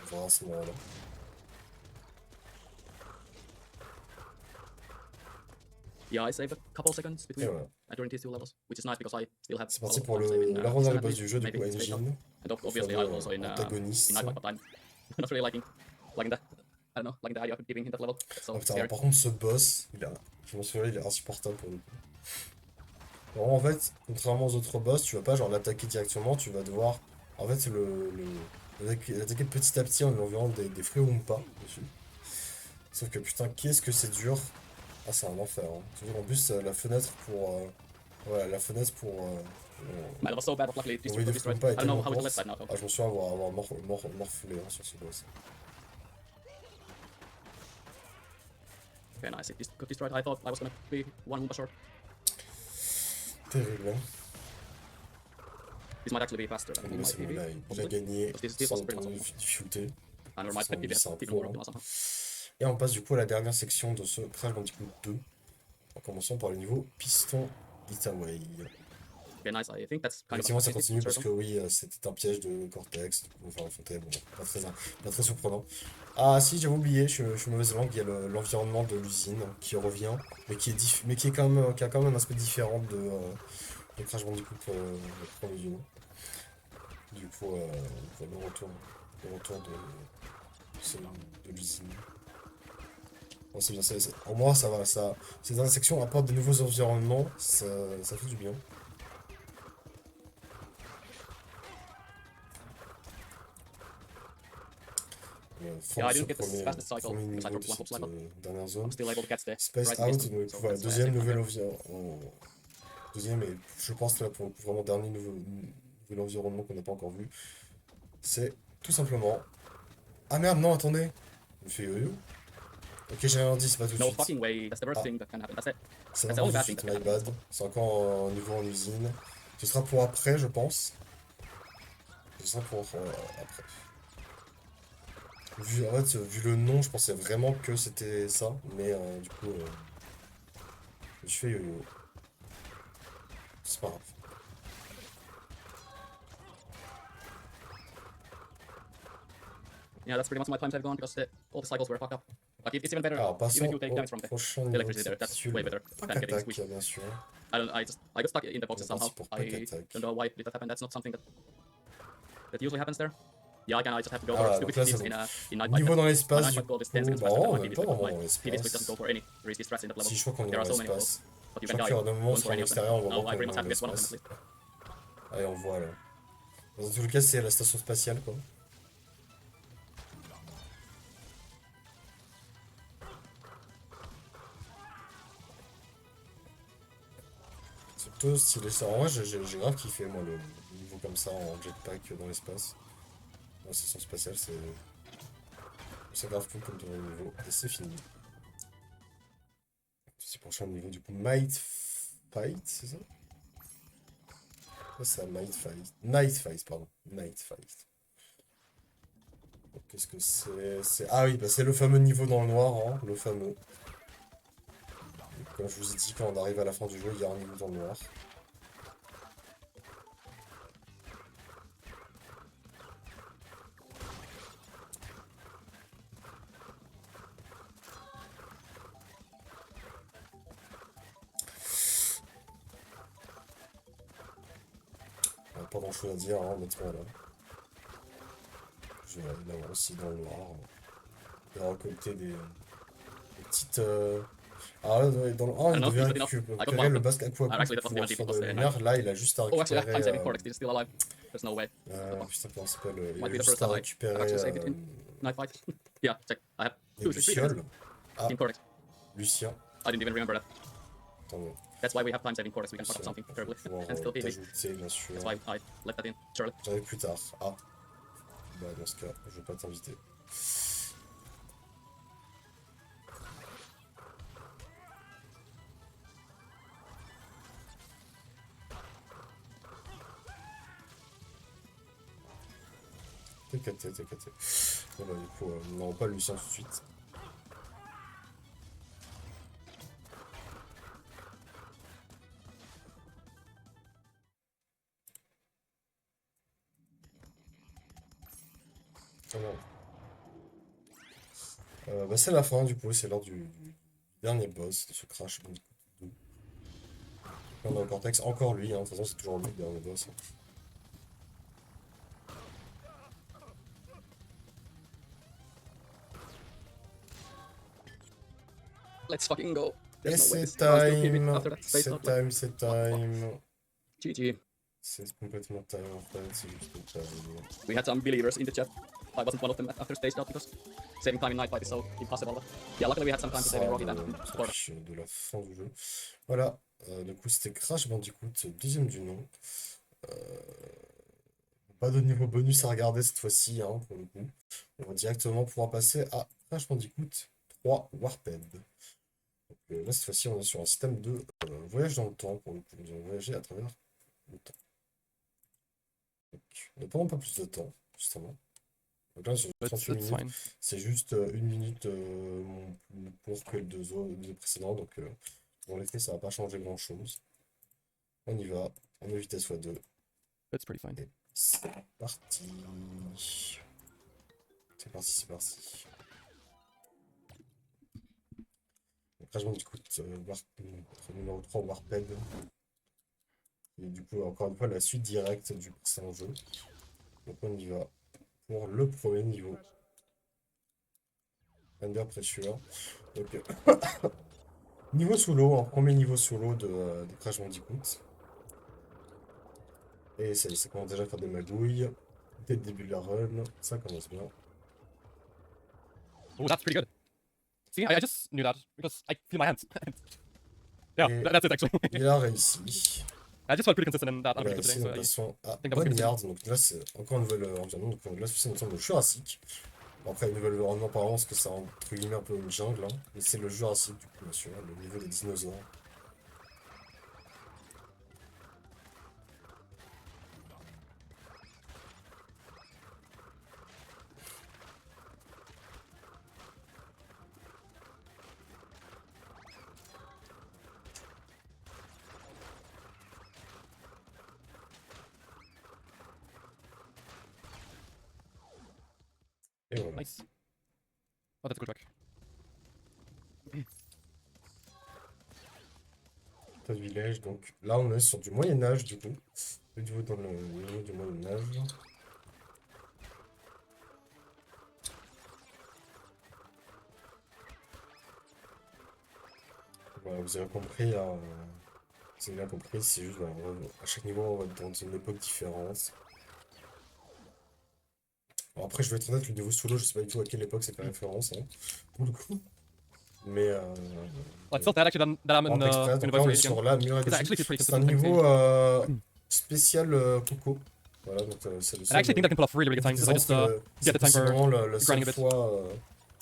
On verra à ce moment-là. Yeah, I saved a couple seconds Et between voilà. during these two levels, which is nice because I still have C'est a parti lot pour of time saved in l'avant-dernier Seven boss Athlete, du jeu, du maybe coup, in Straight Up. Engine. And obviously I'm also in Antagoniste. Nightbot, but I'm not really liking that. I don't know, liking the idea of being in that level. It's so Ah, putain, scary. alors, par contre, ce boss, je m'en souviens, il est insupportable pour le coup. Alors, en fait, contrairement aux autres boss, tu vas pas genre l'attaquer directement, tu vas devoir en fait l'attaquer petit à petit en lui envoyant des fruits Oompa dessus. Sauf que putain, qu'est-ce que c'est dur. Ah, c'est un enfer. Hein. C'est-à-dire, en plus, la fenêtre pour. Voilà, la fenêtre pour. Man, it was so bad, but luckily these two envoyer got des fruits destroyed. Oompa I est don't know tellement how it's the left courte. side now, though. Ah, je m'en souviens avoir morflé hein, sur ce boss. Okay, nice. It got destroyed. I thought I was gonna be one Oompa short. Terrible. Hein. This might actually be faster than Mais my c'est bon, PB. là, il a possibly. gagné This sans was pretty trop de much difficulté. and there might Ça, be c'est un even more point. optimal somehow. Et on passe du coup à la dernière section de ce Crash Bandicoot 2. En commençant par le niveau Piston Itaway. Okay, nice. I think that's kind Effectivement, of ça a continue parce que circle. oui, c'était un piège de Cortex. Enfin, bon, pas très surprenant. Ah si, j'avais oublié, je suis mauvaise langue, il y a l'environnement de l'usine qui revient, mais mais qui est quand même, qui a quand même un aspect différent de Crash Bandicoot premier du nom. Du coup, le retour de l'usine. Bon, c'est bien, en moi ça va, ces intersections apportent de nouveaux environnements, ça fait du bien. Yeah, I Ce didn't get the fastest cycle premier because I niveau de dropped one cette hoops level. dernière I'm zone. still able to catch the Space right Out, distance, donc so voilà, that's deuxième different nouvel there. environnement. Deuxième et je pense là pour vraiment dernier nouvel environnement qu'on n'a pas encore vu. C'est tout simplement. Ah merde, non, attendez! Il me fait yo-yo. Ok, j'ai rien dit, c'est pas tout de No suite. fucking way. That's the worst Ah, thing that can happen. That's it. c'est That's the vraiment only tout de bad thing suite, that can my happen in this bad. level. C'est encore un niveau en usine. Ce sera pour après, je pense. Ce sera pour après. En fait, vu le nom, je pensais vraiment que c'était ça, mais du coup, je fais yo-yo. C'est pas grave. Yeah, that's pretty much my times have gone because all the cycles were fucked up. Like it's even better. Alors, Even passons if you take au damage from the prochain niveau de electricity there, cette that's capsule. way better Pack than getting attack, squeezed. bien sûr. I got stuck in the On boxes est parti somehow. pour pack I attack. don't know why did that happen. That's not something that usually happens there. Yeah, I just have to go for Ah, stupid donc là, speeds c'est bon. in Night Niveau Fight. dans My l'espace, Night du Fight goal is 10 coup, seconds bah faster than on my est PB pas split. vraiment My dans PB split doesn't l'espace. go for any risky strats in that level. Si je crois qu'on est There dans are so many of those, l'espace. but you Je can crois die qu'il y a un moment, on going sera for en any of them. extérieur, on va No, voir I qu'on pretty est much dans have to guess one of them at l'espace. least. Allez, on voit là. Dans tous les cas, c'est la station spatiale, quoi. C'est plutôt stylé ça. En vrai, j'ai grave kiffé, moi, le niveau comme ça en jetpack dans l'espace. La station spatiale, c'est grave cool comme niveau. Et c'est fini. C'est le prochain niveau, du coup, Might Fight, c'est ça? Ça, Might Fight. Night Fight, pardon. Night Fight. Qu'est-ce que c'est? Ah oui, bah c'est le fameux niveau dans le noir, hein, le fameux. Comme je vous ai dit, quand on arrive à la fin du jeu, il y a un niveau dans le noir. Pas grand chose à dire, hein, honnêtement là. Je vais aller là aussi dans le noir. Et récolter des petites. Ah ouais, dans le 1, I il don't know, devait he's good enough. I got récupérer one le of them. basque aqua Actually, that pour wasn't even deep faire de because la the lumière. Là, il a juste à Oh, actually, that récupérer. time saving cortex is still alive. There's no way. Putain, comment ça s'appelle? Il Might a be the juste first à time I récupérer actually saved it in Night Fight. Yeah, check. I have des 2, 3 seconds lucioles. Ah, in cortex. Lucien. I didn't even remember that. Attends, That's why we have time saving cortex. We can fuck up something terribly pouvoir and still PB. t'ajouter, bien sûr. That's why I let that in. Surely. J'arrive plus tard. Ah, bah dans ce cas, je vais pas t'inviter. T'es capté, t'es capté. Bon bah du coup, on n'aura pas Lucien tout de suite. Alors, bah c'est la fin du coup, c'est l'heure du dernier boss de ce Crash Bandicoot 2. On a au Cortex, encore lui, hein, de toute façon c'est toujours lui le dernier boss. Hein. Let's fucking go. Et There's no way c'est this I'll still PB time, after that space out. c'est time. GG. C'est complètement time en fait, c'est juste time. We had some believers in the chat. I wasn't one of them after space out because saving time in Night Fight is so impossible. Yeah, luckily we had some time to save in Rocky then. De la fin du jeu. Voilà, du coup c'était Crash Bandicoot, deuxième du nom. Pas de niveau bonus à regarder cette fois-ci, hein, pour le coup. On va directement pouvoir passer à Crash Bandicoot 3 Warped. Donc, là, cette fois-ci, on est sur un système de voyage dans le temps, pour le coup. Nous allons voyager à travers le temps. Donc, ne prenons pas plus de temps, justement. Donc là, sur 38 minutes, c'est juste une minute pour que les deux précédents. Donc, dans les faits, ça va pas changer grand-chose. On y va, on est vitesse x2. That's pretty fine. Et c'est parti. C'est parti, c'est parti. Crash Bandicoot numéro 3 Warped. Et du coup, encore une fois, la suite directe du précédent jeu. Donc on y va pour le premier niveau. Under Pressure. Donc, niveau solo, un premier niveau solo de Crash Bandicoot. Et ça commence déjà à faire des magouilles. Dès le début de la run, ça commence bien. Oh, that's pretty good. See, I just knew that because I feel my hands. Yeah, Et that's it actually. il a réussi. I just felt pretty consistent in that Il a unpredictable réussi today, donc ils sont à think that was pretty Boneyard. Donc là, c'est encore une nouvelle environnement. Donc là, c'est ensemble le Jurassic. Bon, après, une nouvelle environnement, apparemment, parce que c'est entre guillemets un peu une jungle. Hein. Mais c'est le Jurassic, du coup, bien sûr, le niveau des dinosaures. Et voilà. nice. Oh, that's a good track. Todd Village, donc là, on est sur du Moyen-Âge, du coup. Le niveau dans le niveau du Moyen-Âge. Voilà, vous avez compris, hein, vous avez bien compris, c'est juste, voilà, à chaque niveau, on va être dans une époque différente. Bon, après, je vais être honnête, le niveau solo, je sais pas du tout à quelle époque ça fait référence, hein, pour le coup. Mais, Well, it's not that actually that I'm en in express, in donc the là, on voice est rate sur again. la Muraille de Because I actually Chine. feel pretty C'est un consistent. niveau spécial Coco. Voilà, donc c'est le And I actually seul. think that can pull off really, really good times because I just get the time C'est for vraiment la grinding seule a bit. fois,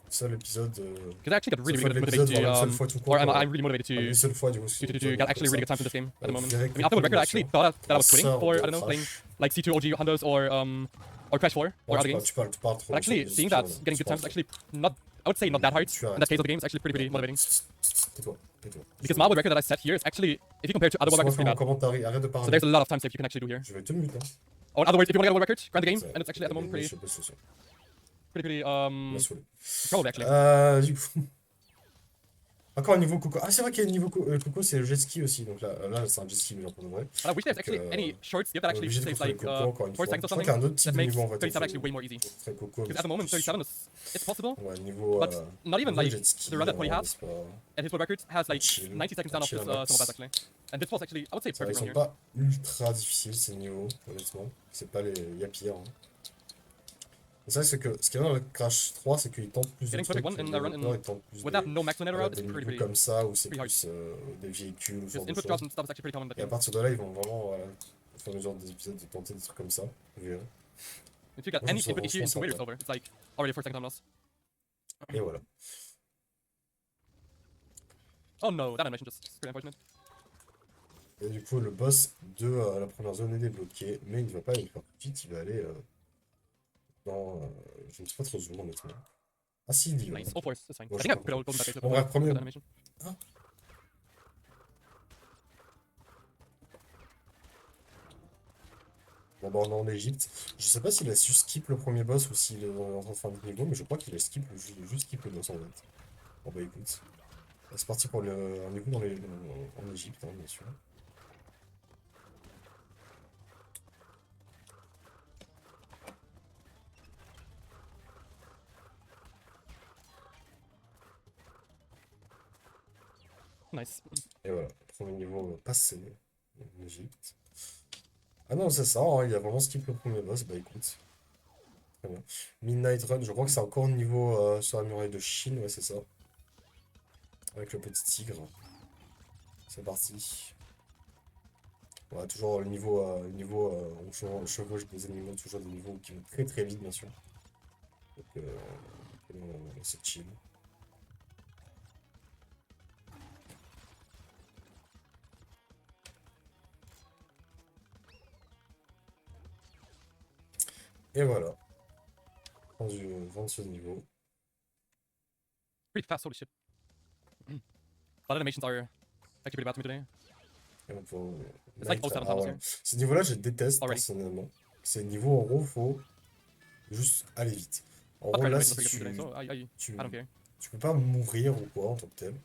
seul épisode. Because I actually get really, Seule really fois de l'épisode, motivated voire to même seule fois tout court. or I'm really motivated Enfin, une to seule fois, du coup. get actually really good times in this game at the moment. Very I mean, after cool, World Record, I actually thought that I was quitting Sœur for, de I don't know, playing Crash. like C2 OG Hondas or Crash 4 or other games. Tu parles trop. But actually, seeing that getting good times is actually not, I would say not that hard in that case of the game. It's actually pretty motivating. Tais-toi, tais-toi. Because my world record that I set here is actually, if you compare it to other world records, pretty bad. Commentaire, arrête de So parler. there's a lot of time save you can actually do here. Je vais te mute, hein. Or in other words, if you want to get a world record, grind the game, Ça- and it's actually at the moment je pretty, sais pas ce que c'est. pretty, M'a saoulé. probably actually. Du coup. Encore un niveau Coco. Ah, c'est vrai qu'il y a un niveau Coco, c'est le jet ski aussi. Donc là c'est un jet ski, mais genre pour de vrai. But I wish there's actually any short skip that actually Obligé de saves contrôler like Coco encore une 4 fois. seconds or Je crois qu'il y a un something. autre type That de makes niveau en fait. 37 actually way more easy. Très Coco. Because at the moment, 37 is it's possible, Ouais, niveau. but not even niveau like jet ski, the run that Polly had, c'est pas- and his world record has like Chill. 90 seconds down off Chill his max. some of that actually. And this was actually, I would say, Ça va, ils perfect sont run here. pas ultra difficiles ces niveaux, honnêtement. C'est pas les. Il y a pire. Hein. Mais ça, c'est que ce qu'il y a dans le Crash 3, c'est qu'il tente plus de Getting trucs. perfect one in les a run développeurs, ils tentent plus With des, that no max on voilà, route, des it's pretty, niveaux pretty. comme ça, où c'est pretty hard. plus des véhicules, ce Just genre de input choses. drops and stuff is actually pretty common in that Et à game. partir de là, ils vont vraiment, voilà, au fur et à mesure des épisodes, de tenter des trucs comme ça. Vous verrez. If you get Moi, any je me input issue, sens it's way sympa. over. It's like already for second time loss. Et voilà. Oh no, that animation just pretty unfortunate. Et du coup, le boss de la première zone est débloqué, mais il ne va pas aller faire tout de suite, il va aller dans. Je ne sais pas trop où, honnêtement. Ah si, il y va. Nice. All force, it's fine. Moi, I je think I crois put all golden back Bon, bref, premier. that animation. Bon, bah, on est en Égypte. Je sais pas s'il a su skip le premier boss ou s'il est en train de faire du niveau, mais je crois qu'il a skip juste skip le boss en fait. Bon, bah écoute. C'est parti pour un niveau en Égypte, hein, bien sûr. Nice. Et voilà, premier niveau passé en Égypte. Ah non, c'est ça, hein, il a vraiment skip le premier boss, bah écoute. Très bien. Midnight Run, je crois que c'est encore le niveau sur la muraille de Chine, ouais, c'est ça. Avec le petit tigre. C'est parti. Voilà, toujours le niveau, on chevauche des animaux, toujours des niveaux qui vont très très vite, bien sûr. Donc, c'est chill. Et voilà. Vendre ce niveau. Pretty fast, holy shit. A lot of animations are actually pretty bad to me today. Et on peut- It's like 07 Ah times ouais. here. Ce niveau-là, je déteste Already. personnellement. C'est le niveau en gros, faut juste aller vite. En But gros, great là, animations si are pretty good today, so tu I don't care. peux pas mourir ou quoi en tant que tel.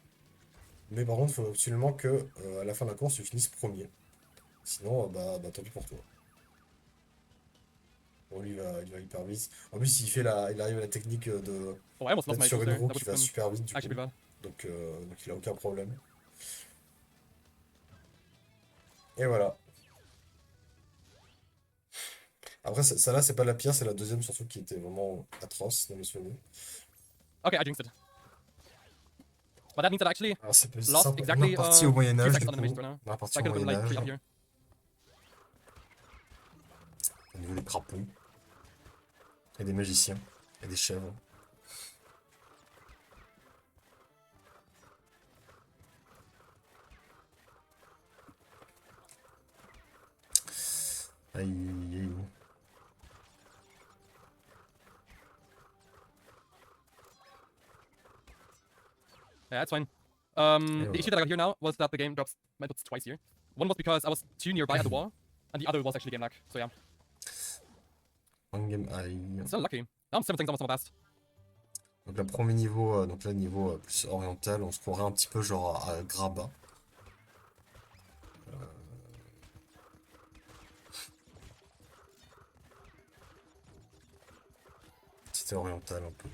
Mais par contre, il faut absolument que à la fin de la course, tu finisses premier. Sinon, bah tant pis pour toi. Bon, lui, il va hyper vite. En plus, il arrive à la technique de Oh, I almost lost d'être my sur une booster. roue That qui would va have been super vite du coup. actually pretty bad. Donc il a aucun problème. Et voilà. Après, ça là, c'est pas la pire, c'est la deuxième surtout qui était vraiment atroce dans mes souvenirs. Okay, I jinxed it. But that means that I actually Alors, c'est lost simple. On est exactly reparti au 3 Moyen-Âge du seconds on coup. animations right now. On est reparti So I au could have been like Moyen-Âge. 3 up here. Au niveau des crapauds. Et des magiciens. Et des chèvres. Aïe, aïe, aïe. Yeah, that's fine. Yeah, The issue that I got here now was that the game drops my inputs twice here. One was because I was too nearby at the wall, and the other was actually game lag. So yeah, One game, aïe. still lucky. Now I'm 7 things almost on my best. Donc, le premier niveau, donc là, niveau plus oriental, on se croirait un petit peu genre à Grabat. C'était oriental un peu.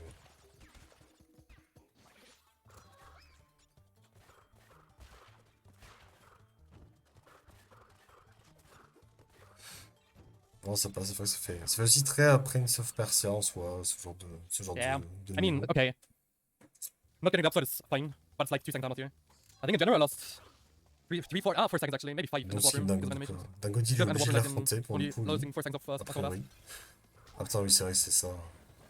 Non, ça passe, ça fait aussi très Prince of Persia en soi, ce genre Yeah, de I mean, niveau. okay. Not getting the upside is fine, but it's like 2 seconds almost here. I think in general I lost 4 seconds actually, maybe 5 in the Donc, water skip because Dingo, of donc, animations. Dingody, il est Good and obligé de water like in l'affronter pour le only coup. losing 4 seconds of A stuff priori. fast. Ah putain, oui, c'est vrai, c'est ça.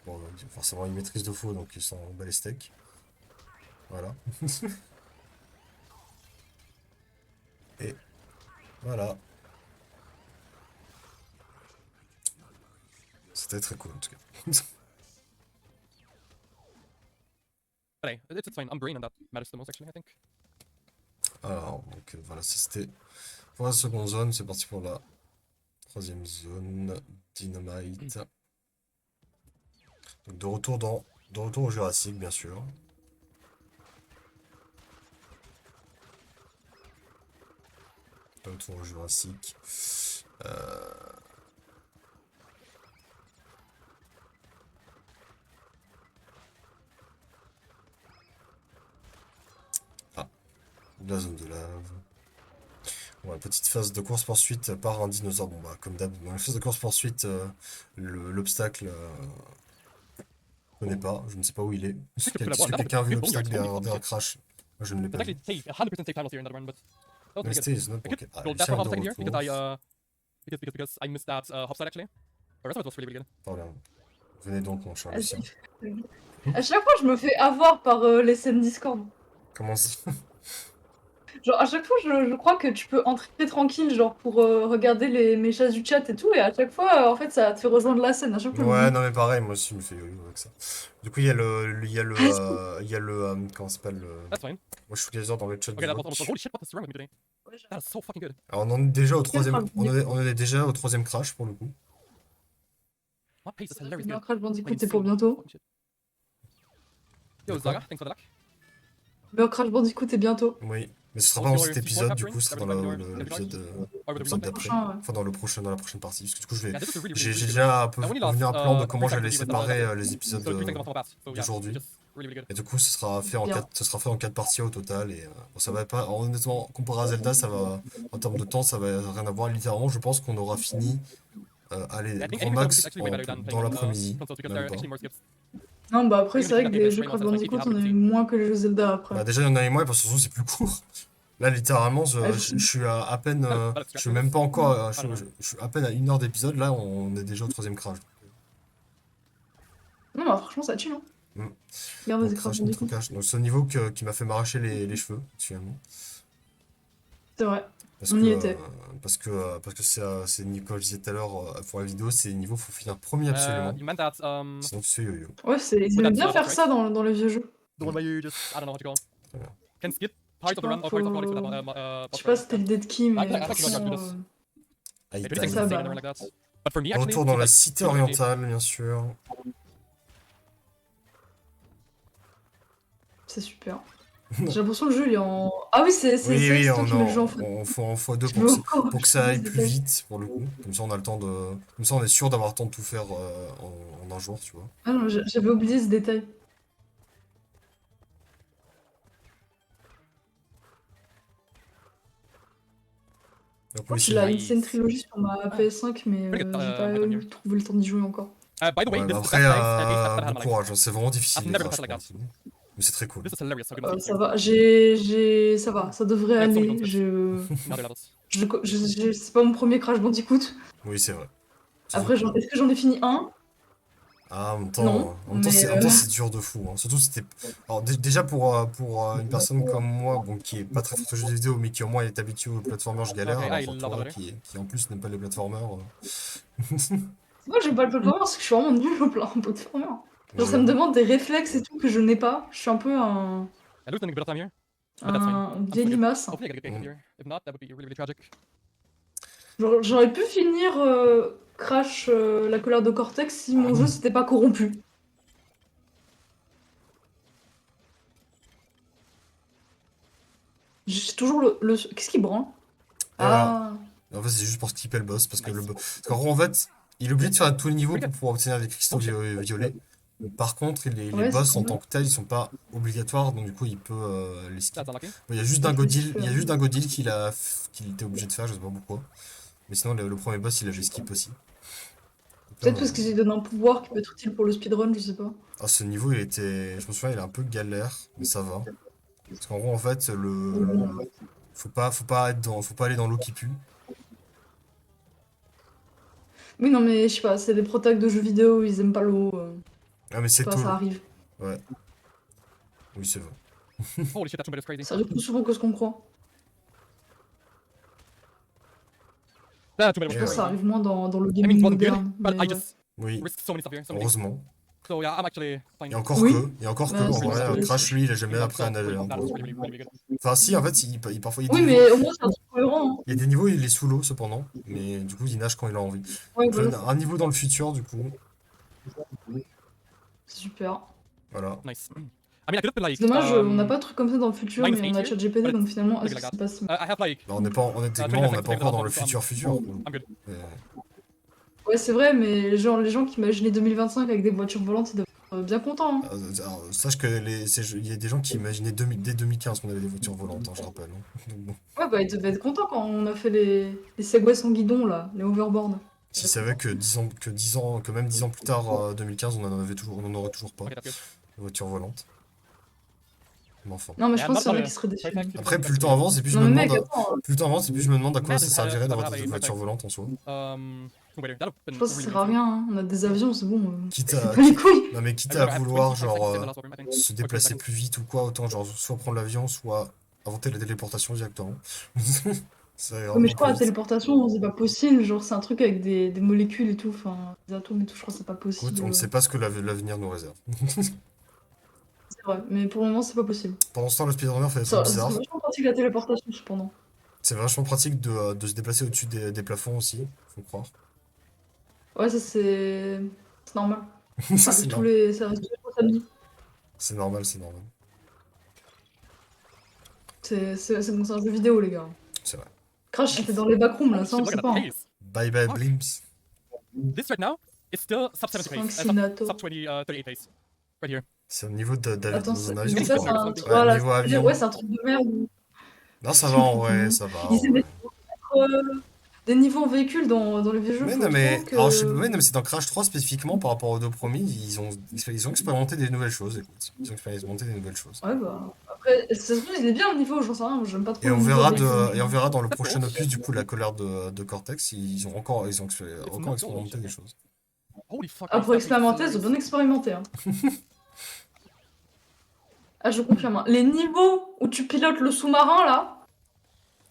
Bon, forcément, il maîtrise de faux, donc ils sont bas les steaks. Voilà. Et voilà. C'était très cool en tout cas. But hey, it's fine. I'm green and that matters the most actually, I think. Alors, donc voilà, c'était pour la seconde zone. C'est parti pour la troisième zone. Dynamite. Donc de retour au Jurassique, bien sûr. De retour au Jurassique. Ah, la zone de lave. Bon, la petite phase de course-poursuite par un dinosaure. Bon, bah, comme d'hab, dans la phase de course-poursuite, l'obstacle, je connais pas, je ne sais pas où il est. Est-ce que quelqu'un a vu l'obstacle derrière Crash? Moi, je ne l'ai It's pas vu. actually 100% safe panels here in that run, but that was pretty Nesté good. is not I could broken. Ah, go le that far chien off de second here because retour. because I missed that hopside actually. The rest of it was really good. Voilà. Venez donc, mon cher Lucien. À chaque fois, je me fais avoir par les scènes Discord. Comment ça? Genre, à chaque fois, je crois que tu peux entrer tranquille, genre, pour regarder les messages du chat et tout, et à chaque fois, en fait, ça te fait rejoindre la scène. À chaque fois, Ouais, non, mais pareil, moi aussi, je me fais yo-yo avec ça. Du coup, il y a comment ça s'appelle That's fine. moi, je suis quasiment dans le chat Okay, du that was Watch. almost. Holy shit, what is wrong with me today? That is so fucking good. Alors, on en est déjà au troisième, Crash on est déjà au troisième crash pour le coup. My pace is c'est hilarious bien good. Crash Bandicoot, Like c'est pour insane. bientôt. Fucking shit. Yo, De quoi? Zaga, thanks for the luck. Bien Crash Bandicoot est bientôt. Oui, mais ce sera pas dans cet épisode, du coup, ce sera dans l'épisode d'après. Oh, Prochain, ouais. Enfin, dans la prochaine partie. Parce que du coup, Yeah, this is a really, j'ai really good. déjà un peu I only convenu un lost, plan de comment 3 j'allais seconds séparer les épisodes So 3 seconds off my pass. So yeah, d'aujourd'hui. just really, really good. Et du coup, ce sera fait en Bien. 4 parties au total. Et bon, ça va pas, honnêtement, comparé à Zelda, ça va, en termes de temps, ça va rien avoir. Littéralement, je pense qu'on aura fini, allez, Yeah, I think grand any max is actually way better than dans playing on l'après-midi. consoles because Même there are pas. actually more skips. Non, bah après, Even c'est if vrai you que got les the jeux frame Crash of like Bandicoot, on a 80, eu moins que les jeux Zelda après. Bah, déjà, il y en a eu moins parce que c'est plus court. Là, littéralement, Ah, je suis à peine, je suis même pas encore, je suis à peine à 1 heure d'épisode. Là, on est déjà au troisième crash. Non, bah franchement, ça tue, non Mm. Regarde les Donc, Crash Crash contre Bandicoot. Crash. Donc, c'est au niveau qui m'a fait m'arracher les cheveux, finalement. C'est vrai. Parce On que, y était. parce que c'est comme je disais tout à l'heure pour la vidéo, c'est niveau, faut finir premier absolument. You meant that Sinon, tu fais yo-yo. Ouais, ils But aimaient that's bien not faire right. ça dans les vieux jeux. the one where you just I don't know what you call. Très bien. Can skip parts of the run or parts of products with that Je sais pas si c'était l'idée de qui, mais I think franchement, you got Aïe, Maybe aïe. things Ça insane va. and everything like that. But for me actually, Retour dans it's la like cité 250. orientale, bien sûr. c'est super. J'ai l'impression que le jeu il est en. Ah oui, c'est Oui, oui, toi qui mets le jeu en fait. on fait en x2 Je veux encore pour que ça aille plus plus vite, pour le coup. Comme ça, on a le temps de... Comme ça, on est sûr d'avoir le temps de tout faire en un jour, tu vois. Ah non, j'avais oublié ce détail. Donc Je oui, crois qu'il c'est... a Insane Trilogy sur ma PS5, mais Pretty good, j'ai pas right on here. trouvé le temps d'y jouer encore. By the way, Ouais, this bah is the après, best race at least that I had bon in my life. courage, hein, c'est vraiment difficile, I've les never been crashs, touched like quoi. Mais c'est très cool. This is hilarious. How good my Ça feet va, ça va, ça devrait are. I have so many aller. bonus hits in other levels. C'est pas mon premier Crash Bandicoot. Oui, c'est vrai. Après, est-ce que j'en ai fini un? Ah, Non, en même temps, mais c'est dur de fou, hein. Surtout si t'es... Alors, déjà, pour une personne comme moi, bon, qui est pas très forte aux jeux vidéo, mais qui au moins est habitué aux platformers, je galère. Ok, Alors I pour love toi, that qui en plus n'aime pas les platformers... moi j'aime pas le platformer parce que je suis vraiment nulle en platformer. Genre, ça ouais. me demande des réflexes et tout que je n'ai pas. Je suis un peu I lose a bit of time here, but that's fine. un I'm vieille still good. limace. Hopefully I get a good Mm. game here. If not, that would be really, really tragic. Genre, j'aurais pu finir Crash la colère de Cortex si mon jeu s'était pas corrompu. J'ai toujours Qu'est-ce qui branle? Et voilà. Ah, En fait, c'est juste pour skipper le boss, parce que parce qu'en gros, en fait, il est obligé de faire tous les niveaux pour pouvoir obtenir des cristaux violets. Par contre, les ouais, boss c'est en vrai. tant que tels, ils sont pas obligatoires, donc du coup, il peut les skip. That's unlucky. Il y a juste Ouais, Dingodil, il y a faire. juste Dingodil qu'il était obligé de faire, je sais pas pourquoi. Mais sinon, le premier boss, il avait skip aussi. Donc là, Peut-être parce qu'ils lui donnent un pouvoir qui peut être utile pour le speedrun, je sais pas. ce niveau, il était, je me souviens, il est un peu galère, mais ça va. Parce qu'en gros, en fait, faut pas aller dans l'eau qui pue. Oui, non, mais je sais pas, c'est des protacs de jeux vidéo, ils aiment pas l'eau. Ah, mais Je sais c'est pas, tout. ça arrive. Ouais. Oui, c'est vrai. Holy shit, that Tomb Raider is crazy. Ça arrive plus souvent que ce qu'on croit. That Tomb Raider Je Et was pense que ça crazy. arrive moins dans le I mean, gaming it wasn't good, moderne. but Mais I ouais. just Oui, risked so many stuff here, so many. heureusement. So yeah, I'm actually fine. Oui. Et encore que, Bah, en c'est vrai, parce que- Crash, lui, il a jamais Even appris à though nager. Hein, that pour was le coup. really, really, really good. Enfin, si, en fait, parfois, Oui, mais au moins c'est un truc cohérent. Hein. il y a des niveaux, il est sous l'eau, cependant. Mais du coup, il nage quand il a envie. Ouais, Donc, voilà, un niveau dans le futur, du coup. c'est super. Voilà. Nice. I mean, I could have been like. C'est dommage, on n'a pas de trucs comme ça dans le futur, minus mais on a 8 here, ChatGPT, but donc it's finalement, est-ce like que that. c'est pas si... I have like. Bah, honnêtement, on n'est pas encore dans le futur futur. I'm good. Mais, Ouais, c'est vrai, mais genre, les gens qui imaginaient 2025 avec des voitures volantes, ils doivent être bien contents. Hein. alors, sache que il y a des gens qui imaginaient dès 2015 qu'on avait des voitures volantes, hein, je rappelle. Hein. Donc, bon. Ouais, bah ils devaient être contents quand on a fait les Segway sans guidon, là, les hoverboards. S'ils savaient que que même 10 ans plus tard, 2015, on en aurait toujours pas, Okay, that's good. de voitures volantes. Mais enfin. Non, mais je Yeah, pense qu'il y en a not qui seraient déçus. perfect. Après, plus le temps avance, et plus je Non, me mais mec, demande, attends, plus le temps avance, et plus je me demande à quoi ça Imagine servirait d'avoir that des I- voitures volantes en soi. Tomb Raider. That would have been je pense que ça really, sert à really rien, hein. On a des avions, c'est bon. Quitte C'est à, pas les couilles. non mais quitte cool. à I remember I had vouloir 20 seconds to genre save the last one, I think. se Or 20 déplacer seconds. plus vite ou quoi, autant genre soit prendre l'avion, soit inventer la téléportation directement. C'est Ouais, mais vraiment je crois plus la vite. téléportation, c'est pas possible. Genre, c'est un truc avec des molécules et tout, enfin, des atomes et tout, je crois que c'est pas Écoute, possible. on ne sait pas ce que l'avenir nous réserve. C'est vrai, mais pour le moment, c'est pas possible. Pendant ce temps, le speedrunner fait des trucs C'est bizarres. vachement pratique la téléportation, cependant. C'est vachement pratique de se déplacer au-dessus des plafonds aussi, faut croire. Ouais, ça c'est. C'est normal. Ça, Ça c'est arrive tous normal. les. Ça arrive tous les jours samedi. C'est normal, c'est normal. C'est bon, c'est un jeu vidéo, les gars. C'est vrai. Crash, c'était dans les backrooms, là, Holy ça shit, on look sait at pas. that Hein. pace. Bye bye Fuck. blimps. This right now is still sub 70 Frank pace. Sinato. Sub 20, 38 pace. Right here. C'est au niveau Attends, dans un mais avion, c'est je ça, crois. c'est un Ouais, truc. Voilà, niveau c'est- avion. ouais, c'est un truc de merde. Non, ça va en vrai, ça va. Ils En aimaient vrai. des niveaux en véhicule dans les vieux jeux. Mais faut non, mais, trop que- alors, je sais pas, mais non, mais c'est dans Crash 3 spécifiquement par rapport aux deux premiers, ils ont expérimenté des nouvelles choses, écoute. Ils ont expérimenté des nouvelles choses. Ouais, bah. Après, ça se trouve, il est bien au niveau, j'en sais rien, moi, j'aime pas trop Et le on niveau verra véhicule. et on verra dans le prochain opus, du coup, la colère de Cortex, ils ont encore expérimenté des choses. Holy fuck. Ah, nice, pour that expérimenter, pace. ils ont bien expérimenté. Hein. Ah, je confirme. Hein. Les niveaux où tu pilotes le sous-marin, là,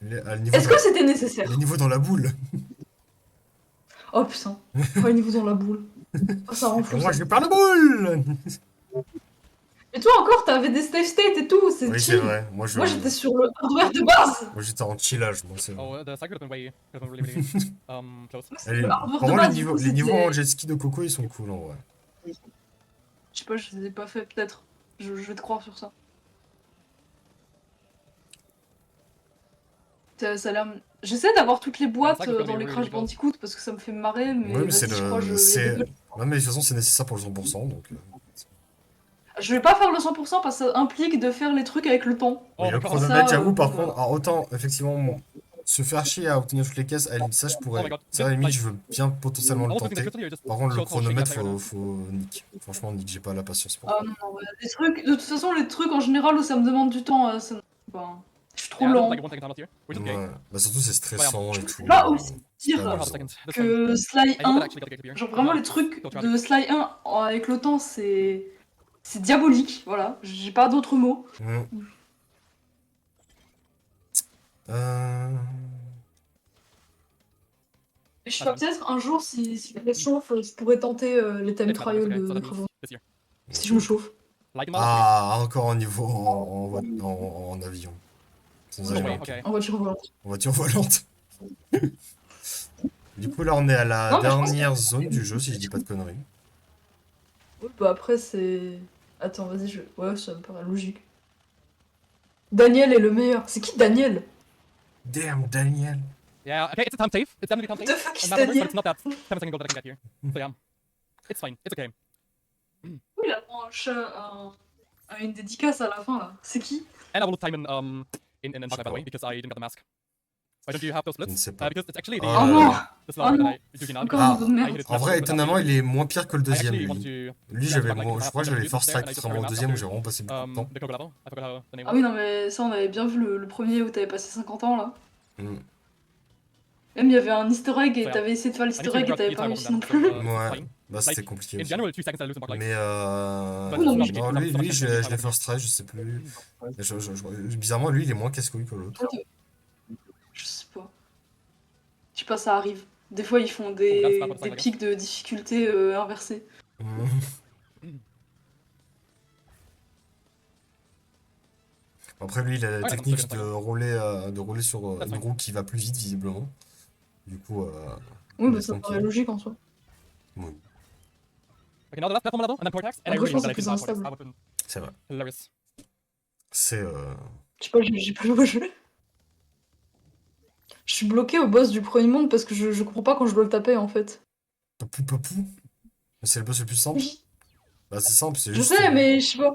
Le niveau est-ce que c'était nécessaire? les niveaux dans la boule. Oh putain, oh, les niveaux dans la boule. Oh, ça rend fou. Moi, Ça. j'ai pas la boule! Et toi encore, t'avais des save states et tout, c'est Oui, c'est chill. vrai. Moi, j'étais sur le hardware de base. Moi, j'étais en chillage, moi, c'est vrai. Oh, the side could have been really, really close. Moi, c'était Allez, le hardware pour de moi, base. du coup, les niveaux c'était- en jet ski de Coco, ils sont cool, en vrai. Je sais pas, je les ai pas fait, peut-être. Je vais te croire sur ça. Ça a l'air... J'essaie d'avoir toutes les boîtes C'est vrai que dans les oui, Crash oui, Bandicoot parce que ça me fait marrer, mais, Ouais, mais c'est vas-y, je crois que le. je... C'est. Ouais, mais de toute façon, c'est nécessaire pour le 100%, donc. Je vais pas faire le 100% parce que ça implique de faire les trucs avec le temps. Oh Oui, my le god. chronomètre, Ça, j'avoue, par voilà. contre, alors, autant, effectivement, se faire chier à obtenir toutes les caisses, à la limite, ça, je Oh my pourrais. god. Ça, à la limite, Like, je veux bien potentiellement le almost looking tenter. like you're just Par contre, le chill, chill, shake chronomètre, that player, faut nick. Franchement, nick, j'ai pas la patience pour. Ah non, non, ouais. Les trucs... De toute façon, les trucs en général où ça me demande du temps, ça... ben, je suis trop Yeah, I don't lent. like 1 second time left here, which is okay. Ouais. Bah, surtout, c'est stressant et tout. Pas aussi c'est pire pas Hold on a amusant. second. This one. que Sly I hope 1. that actually got a here. Genre vraiment les trucs de Sly 1 avec le temps, c'est diabolique, voilà. J'ai pas d'autres mots. Mm. Je sais pas, peut-être un jour, si je me chauffe, je pourrais tenter les time It's not trials okay, de so that Crash means this year. si je me chauffe. Like in my last Ah, encore un niveau en avion. Sans week. No way, avion. okay. En voiture volante. En voiture volante. Du coup, là, on est à la Non, mais je pense dernière zone du jeu, si je dis pas de conneries. Ouais, bah après, c'est. Attends, vas-y, je. Ouais, ça me paraît logique. Daniel est le meilleur. C'est qui Daniel? Damn, Daniel. Yeah, okay, it's a time save. It's definitely time What save. the fuck is And mathematics, but Daniel? it's not that 7 second goal that I can get here. So yeah, it's fine. It's okay. Oui, il a une dédicace à la fin là. C'est qui? And I will lose time in Valkyrie, by the way, because I didn't get the mask. Why don't you have those Je ne splits? sais pas. Because it's actually the, Oh Oh non! the slower Oh that non. I usually now. Encore Ah, un niveau de I merde. hate it. En vrai, étonnamment, il est moins pire que le I deuxième, actually lui. want to Lui, yeah, je crois que j'avais first strike vraiment au deuxième où j'ai vraiment passé beaucoup de temps. the Coco level. I forgot how the name Ah was. oui, non, mais ça, on avait bien vu le premier où t'avais passé 50 ans là. Mm. Même il y avait un easter egg et Ouais. t'avais essayé de faire I l'easter need to egg et grab t'avais the pas time réussi on non them, plus. so it's Ouais, fine. bah c'était Like, compliqué in aussi. general, 2 seconds I lose in Mark Life. Mais But non, it's mais not non, big. lui, It's je not l'ai first try, je sais plus. Bizarrement, lui, il est moins casse-couille que l'autre. Je sais pas. Je sais pas, ça arrive. Des fois, ils font that's des not what it's like, I guess. pics de difficulté inversés. Mm. Après, lui, il a la Ouais, technique c'est de bien. rouler sur That's une fine. roue qui va plus vite, visiblement. Du coup, Oui, il bah est ça tranquille. paraît logique en soi. Oui, Okay, now the last platform level, and then Cortex, and I Après, je really pense hope que that I c'est finish plus that Cortex. instable. That would have been c'est vrai. hilarious. C'est. Je sais pas, j'ai pas joué au jeu. Je suis bloqué au boss du premier monde parce que je comprends pas quand je dois le taper en fait. Papou papou. C'est le boss le plus simple. Oui, Bah, c'est simple, c'est je juste. sais, mais je sais pas.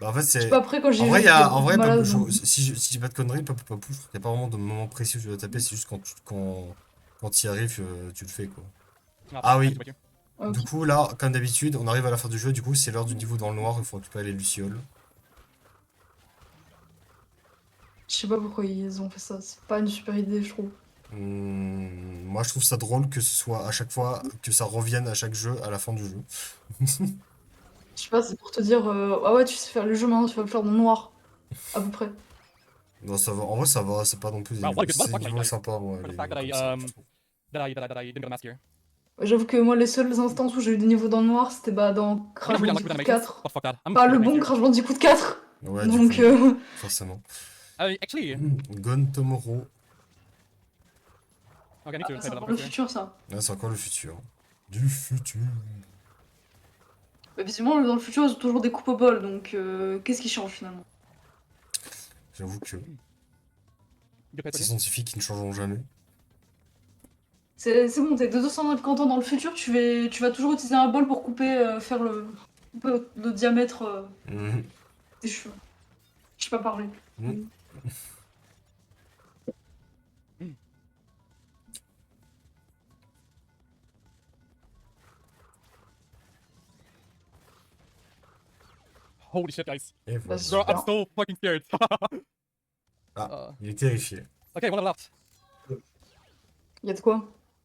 Bah, en fait, Je sais c'est. pas, après quand j'ai En vu vrai, qu'il y a beaucoup en de vrai, malades, je- donc- si je dis pas de conneries, papou papou, je crois qu'il n'y a pas vraiment de moment précis où tu dois taper, c'est juste quand tu y arrives, tu le fais quoi. Ah oui. Wait here. Ok. Du coup, là, comme d'habitude, on arrive à la fin du jeu, du coup, c'est l'heure du niveau dans le noir, il faut récupérer les lucioles. Je sais pas pourquoi ils ont fait ça. C'est pas une super idée, je trouve. Moi, je trouve ça drôle que ce soit à chaque fois, que ça revienne à chaque jeu à la fin du jeu. Je sais pas, c'est pour te dire ah ouais, tu sais faire le jeu maintenant, tu vas le faire dans le noir. À peu près. Non, ça va, en vrai, ça va, c'est pas non plus Wow, what a good c'est motherfucker, des niveaux like, sympas, ouais, For the les fact niveaux that I, comme ça, um, je trouve. that I didn't get the mask here. J'avoue que moi, les seules instances où j'ai eu des niveaux dans le noir, c'était bah, dans I'm Crash not really unlucky with Bandicoot animations, 4. but fuck that. I'm Pas le gonna bon make Crash Bandicoot 4. Ouais, du Donc, coup, forcément. Actually, Gon Tomorrow. okay, I need to c'est play that encore one le here. futur, ça. Là, c'est encore le futur. Du futur. Bah, visiblement, dans le futur, ils ont toujours des coupes au bol, donc qu'est-ce qui change finalement? J'avoue que You play ces it scientifiques qui ne changeront jamais. C'est bon, t'es de 250 ans dans le futur, tu vas toujours utiliser un bol pour couper, couper le diamètre Mhm. des cheveux. Je sais pas parler. Mhm. Holy shit, guys. Et Bah, voilà. Bro, I'm super. so fucking scared. Ah. Il est terrifié. Okay, one left. Y'a de quoi?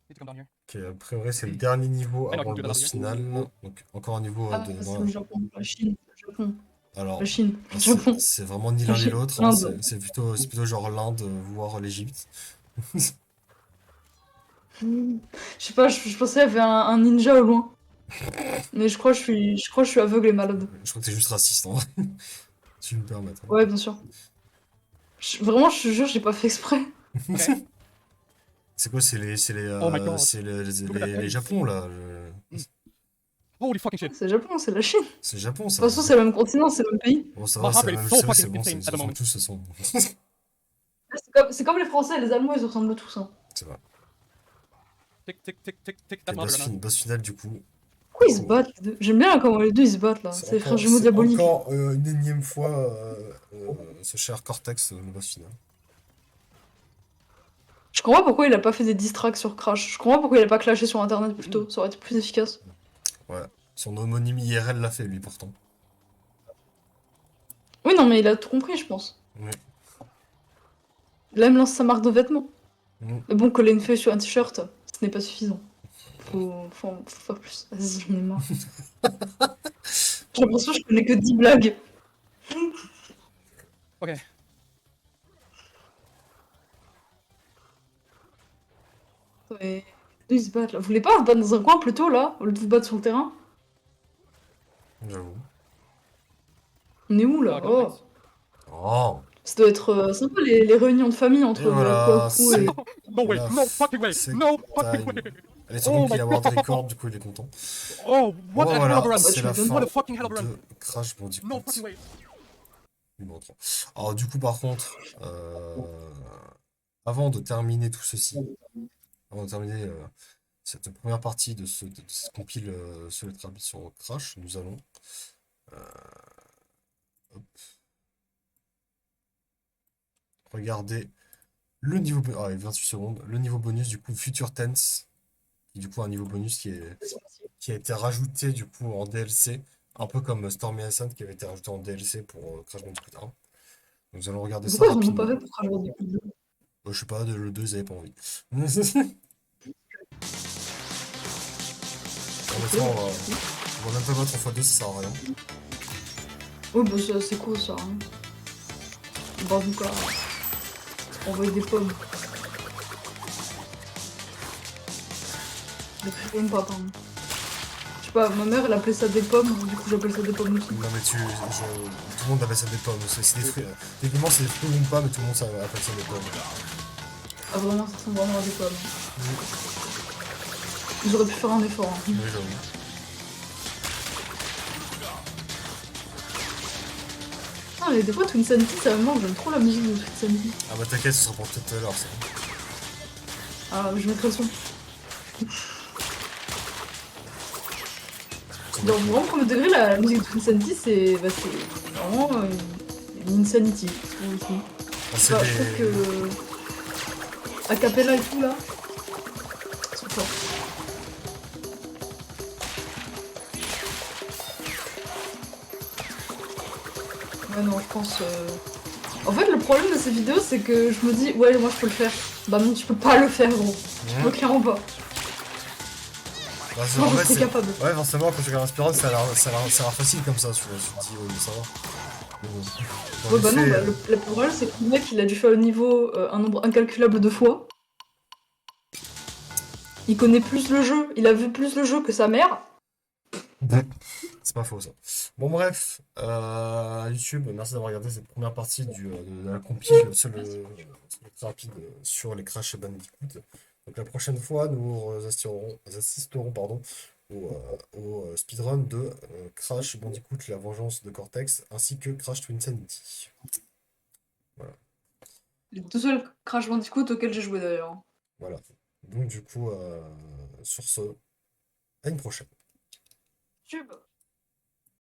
Need to come down here. Ok, après, vrai, c'est le dernier niveau Ah non, avant tu le dois boss l'avoir. final. Donc, encore un niveau Ah, de. c'est voilà. le Japon, la Chine, le Japon, Alors, la Chine, le Japon. c'est vraiment ni l'un ni Chine, l'autre. Hein, l'Inde. c'est plutôt genre l'Inde, voire l'Égypte. Je sais pas, je pensais qu'il y avait un ninja au loin. Mais je crois que je suis aveugle et malade. Je crois que c'est juste raciste, en vrai. Si je me permets. Hein. Ouais, bien sûr. Vraiment, je te jure, j'ai pas fait exprès. Okay. C'est quoi, c'est Oh my God. les Japons, là. Holy fucking shit. C'est le Japon, c'est la Chine. C'est le Japon, De ça. toute façon, c'est le même continent, c'est le même pays. Bon, ça My va, heart c'est rate la is même so chose, fucking c'est bon, insane ils at the sont moment. tous, ce sont. C'est comme les Français, les Allemands, ils ressemblent tous. Hein. C'est vrai. Tick, tick, tick, tick, tick. Et That marker now. boss final, du coup. Pourquoi ils se battent les deux? J'aime bien comment les deux ils se battent là. C'est les frères jumeaux diaboliques. encore une énième fois ce cher Cortex, le boss final. Je comprends pas pourquoi il a pas fait des diss tracks sur Crash. Je comprends pas pourquoi il a pas clashé sur internet plutôt. Ça aurait été plus efficace. Ouais. Son homonyme IRL l'a fait, lui, pourtant. Oui, non, mais il a tout compris, je pense. Oui. Là, il me lance sa marque de vêtements. Mm. Mais bon, coller une feuille sur un t-shirt, ce n'est pas suffisant. Faut faire plus. Vas-y, j'en ai marre. J'ai l'impression que je connais que 10 blagues. Okay. Ouais. Ils se battent là. Vous voulez pas vous battre dans un coin plutôt là, au lieu de vous battre sur le terrain? J'avoue. On est où là? Marker, Oh. thanks. Oh! Ça doit être sympa les réunions de famille entre Et voilà, Kohaku et. No way, La no fucking way, c'est no fucking time. way. Elle est sur Oh compte qu'il my a avoir God. des records, du coup il est content. Oh, what Bon, a hell voilà, of a run. c'est la fin What a fucking hell of a run. de Crash Bandicoot. No fucking way. Numéro 3. Alors du coup par contre, avant de terminer tout ceci, avant de terminer cette première partie de cette compile sur les traduits sur Crash, nous allons hop, regarder le niveau 28 secondes, le niveau bonus du coup Future Tense, qui du coup un niveau bonus qui a été rajouté du coup en DLC, un peu comme Stormy Ascent qui avait été rajouté en DLC pour Crash Bandicoot 1. Nous allons regarder ça Pourquoi ils en ont pas rapidement. fait pour Crash Bandicoot 2? Je sais pas, le 2 ils avaient pas envie. Honnêtement, on va même pas battre en x2, ça sert à rien. Oui, bah c'est cool ça. Hein. Bazooka. Envoyer des pommes. Des pommes pas, pardon. Je sais pas, ma mère elle appelait ça des pommes, du coup j'appelle ça des pommes aussi. Non mais tout le monde appelle ça des pommes. C'est des fruits. Techniquement c'est des fruits ou pas, mais tout le monde appelle ça des pommes. Ah vraiment, ça ressemble vraiment à des pommes. Ils auraient pu faire un effort. Hein. Oui, j'avoue. Ah mais des fois Twin Sanity ça me manque, j'aime trop la musique de Twin Sanity. Ah bah t'inquiète, ce sera pour tout à l'heure ça. Ah je mettrai le son. Dans vraiment premier degré la musique de Twin Sanity c'est vraiment une insanity. Aussi. Ah, c'est Bah, je trouve que a cappella et tout là, c'est fort. Ouais non je pense. En fait le problème de ces vidéos c'est que je me dis ouais moi je peux le faire. Bah non tu peux pas le faire gros. Tu peux clairement pas. Bah, Moi en je fait, serais capable. ouais, forcément, quand tu regardes un speedrun, ça a l'air facile comme ça, tu vois, tu te dis, ouais, ça va. Mais bon, dans Ouais les bah non, faits, bah, le problème c'est que le mec il a dû faire le niveau un nombre incalculable de fois. Il connaît plus le jeu, il a vu plus le jeu que sa mère. c'est pas faux ça. Bon bref, YouTube, merci d'avoir regardé cette première partie de la compile sur le rapide sur les Crash et Bandicoot. Donc la prochaine fois, nous assisterons pardon, au speedrun de Crash Bandicoot, la vengeance de Cortex, ainsi que Crash Twin Sanity. Voilà. Les deux seuls Crash Bandicoot auxquels j'ai joué d'ailleurs. Voilà. Donc du coup, sur ce, à une prochaine. YouTube.